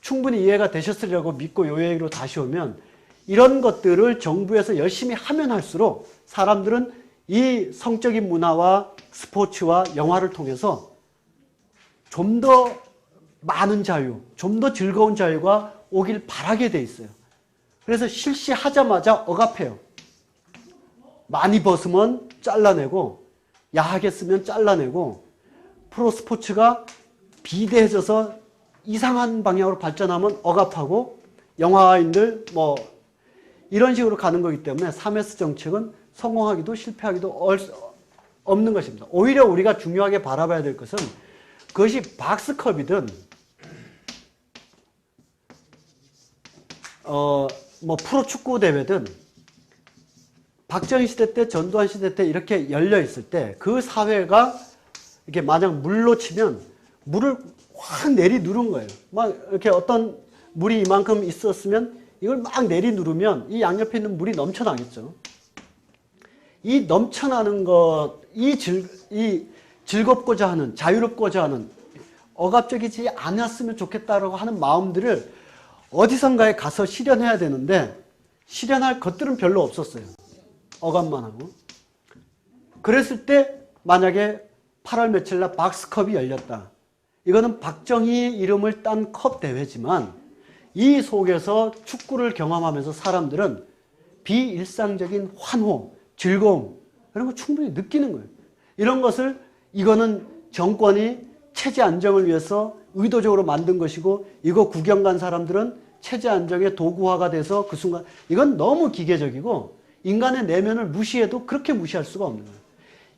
충분히 이해가 되셨으리라고 믿고 요 얘기로 다시 오면 이런 것들을 정부에서 열심히 하면 할수록 사람들은 이 성적인 문화와 스포츠와 영화를 통해서 좀 더 많은 자유, 좀 더 즐거운 자유가 오길 바라게 돼 있어요. 그래서 실시하자마자 억압해요. 많이 벗으면 잘라내고 야하게 쓰면 잘라내고 프로스포츠가 비대해져서 이상한 방향으로 발전하면 억압하고 영화인들 이런 식으로 가는 거기 때문에 3S 정책은 성공하기도 실패하기도 없는 것입니다. 오히려 우리가 중요하게 바라봐야 될 것은 그것이 박스컵이든 프로축구 대회든 박정희 시대 때 전두환 시대 때 이렇게 열려 있을 때 그 사회가 이렇게 만약 물로 치면 물을 확 내리 누른 거예요. 막 이렇게 어떤 물이 이만큼 있었으면 이걸 막 내리 누르면 이 양옆에 있는 물이 넘쳐나겠죠. 이 넘쳐나는 것, 이 즐겁고자 하는, 자유롭고자 하는, 억압적이지 않았으면 좋겠다라고 하는 마음들을 어디선가에 가서 실현해야 되는데 실현할 것들은 별로 없었어요. 억압만 하고. 그랬을 때 만약에 8월 며칠 날 박스컵이 열렸다. 이거는 박정희 이름을 딴 컵 대회지만 이 속에서 축구를 경험하면서 사람들은 비일상적인 환호, 즐거움 이런 거 충분히 느끼는 거예요. 이런 것을 이거는 정권이 체제 안정을 위해서 의도적으로 만든 것이고 이거 구경 간 사람들은 체제 안정의 도구화가 돼서 그 순간 이건 너무 기계적이고 인간의 내면을 무시해도 그렇게 무시할 수가 없는 거예요.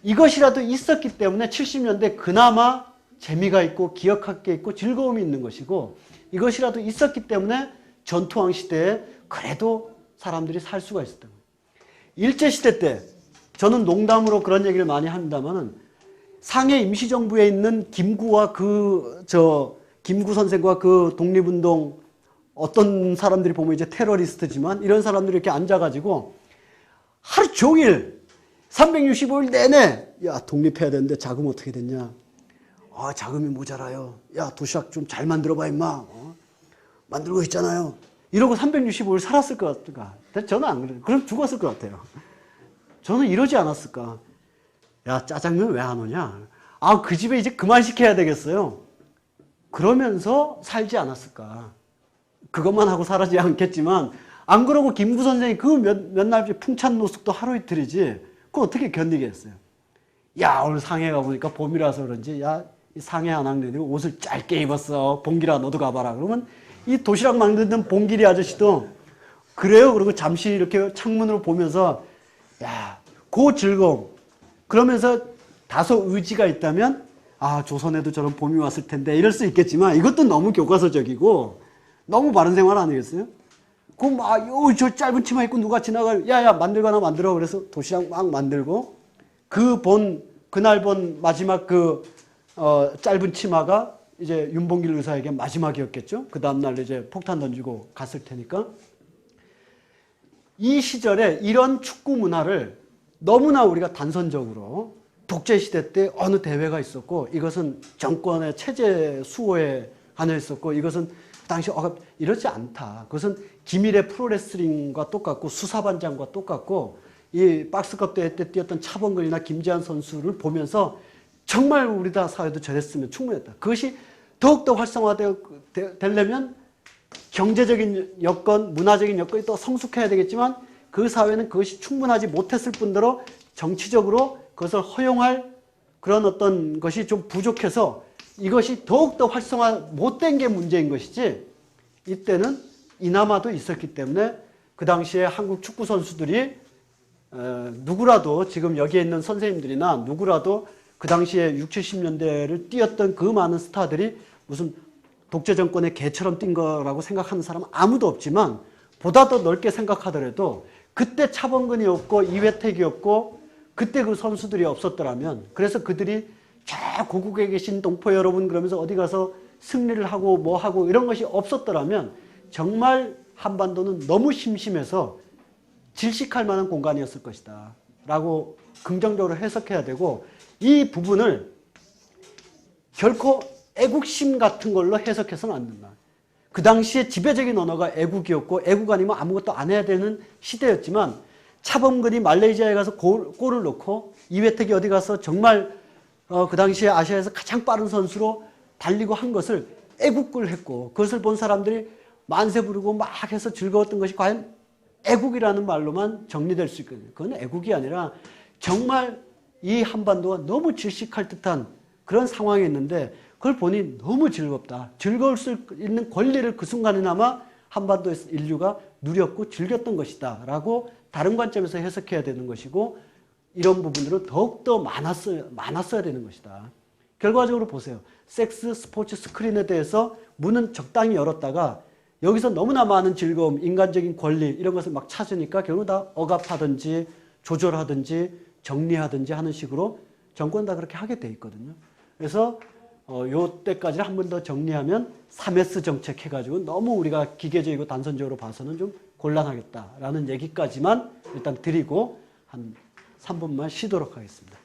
이것이라도 있었기 때문에 70년대 그나마 재미가 있고 기억할 게 있고 즐거움이 있는 것이고 이것이라도 있었기 때문에 전투왕 시대에 그래도 사람들이 살 수가 있었던 거예요. 일제시대 때 저는 농담으로 그런 얘기를 많이 합니다만은 상해 임시정부에 있는 김구와 김구 선생과 그 독립운동 어떤 사람들이 보면 이제 테러리스트지만 이런 사람들이 이렇게 앉아가지고 하루 종일 365일 내내 야 독립해야 되는데 자금 어떻게 됐냐? 자금이 모자라요. 야 도시락 좀 잘 만들어봐 임마. 만들고 있잖아요. 이러고 365일 살았을 것 같을까? 저는 안 그래요. 그럼 죽었을 것 같아요. 저는 이러지 않았을까? 야 짜장면 왜 안 오냐? 그 집에 이제 그만 시켜야 되겠어요. 그러면서 살지 않았을까? 그것만 하고 살지 않겠지만 안 그러고 김구 선생이 그 몇 날 풍찬 노숙도 하루 이틀이지 그거 어떻게 견디겠어요? 야 오늘 상해 가보니까 봄이라서 그런지 야 이 상해 한학년이 옷을 짧게 입었어. 봉길아 너도 가봐라. 그러면 이 도시락 만드는 봉길이 아저씨도 그래요. 그리고 잠시 이렇게 창문으로 보면서 야 그 즐거움 그러면서 다소 의지가 있다면 조선에도 저런 봄이 왔을 텐데 이럴 수 있겠지만 이것도 너무 교과서적이고 너무 바른 생활 아니겠어요? 저 짧은 치마 입고 누가 지나가요. 야야 만들거나 만들어. 그래서 도시락 막 만들고 그날 본 마지막 짧은 치마가 이제 윤봉길 의사에게 마지막이었겠죠. 그 다음날 이제 폭탄 던지고 갔을 테니까. 이 시절에 이런 축구 문화를 너무나 우리가 단선적으로 독재시대 때 어느 대회가 있었고 이것은 정권의 체제 수호에 관여 있었고 이것은 그 당시 이렇지 않다. 그것은 기밀의 프로레슬링과 똑같고 수사반장과 똑같고 이 박스컵 대회 때 뛰었던 차범근이나 김지한 선수를 보면서 정말 우리나라 사회도 저랬으면 충분했다. 그것이 더욱더 활성화되려면 경제적인 여건, 문화적인 여건이 또 성숙해야 되겠지만 그 사회는 그것이 충분하지 못했을 뿐더러 정치적으로 그것을 허용할 그런 어떤 것이 좀 부족해서 이것이 더욱더 활성화 못된 게 문제인 것이지 이때는 이남아도 있었기 때문에 그 당시에 한국 축구 선수들이 누구라도 지금 여기에 있는 선생님들이나 누구라도 그 당시에 60, 70년대를 뛰었던 그 많은 스타들이 무슨 독재 정권의 개처럼 뛴 거라고 생각하는 사람은 아무도 없지만 보다 더 넓게 생각하더라도 그때 차범근이 없고 이회택이 없고 그때 그 선수들이 없었더라면 그래서 그들이 저 고국에 계신 동포 여러분 그러면서 어디 가서 승리를 하고 뭐 하고 이런 것이 없었더라면 정말 한반도는 너무 심심해서 질식할 만한 공간이었을 것이다 라고 긍정적으로 해석해야 되고 이 부분을 결코 애국심 같은 걸로 해석해서는 안 된다. 그 당시에 지배적인 언어가 애국이었고 애국 아니면 아무것도 안 해야 되는 시대였지만 차범근이 말레이시아에 가서 골을 넣고 이회택이 어디 가서 정말 그 당시에 아시아에서 가장 빠른 선수로 달리고 한 것을 애국을 했고 그것을 본 사람들이 만세 부르고 막 해서 즐거웠던 것이 과연 애국이라는 말로만 정리될 수 있거든요. 그건 애국이 아니라 정말 이 한반도가 너무 질식할 듯한 그런 상황이 있는데 그걸 보니 너무 즐겁다. 즐거울 수 있는 권리를 그 순간에나마 한반도에서 인류가 누렸고 즐겼던 것이다 라고 다른 관점에서 해석해야 되는 것이고 이런 부분들은 더욱더 많았어야 되는 것이다. 결과적으로 보세요. 섹스, 스포츠, 스크린에 대해서 문은 적당히 열었다가 여기서 너무나 많은 즐거움, 인간적인 권리 이런 것을 막 찾으니까 결국 다 억압하든지 조절하든지 정리하든지 하는 식으로 정권 다 그렇게 하게 돼 있거든요. 그래서 요때까지 한 번 더 정리하면 3S 정책 해가지고 너무 우리가 기계적이고 단선적으로 봐서는 좀 곤란하겠다라는 얘기까지만 일단 드리고 한 3분만 쉬도록 하겠습니다.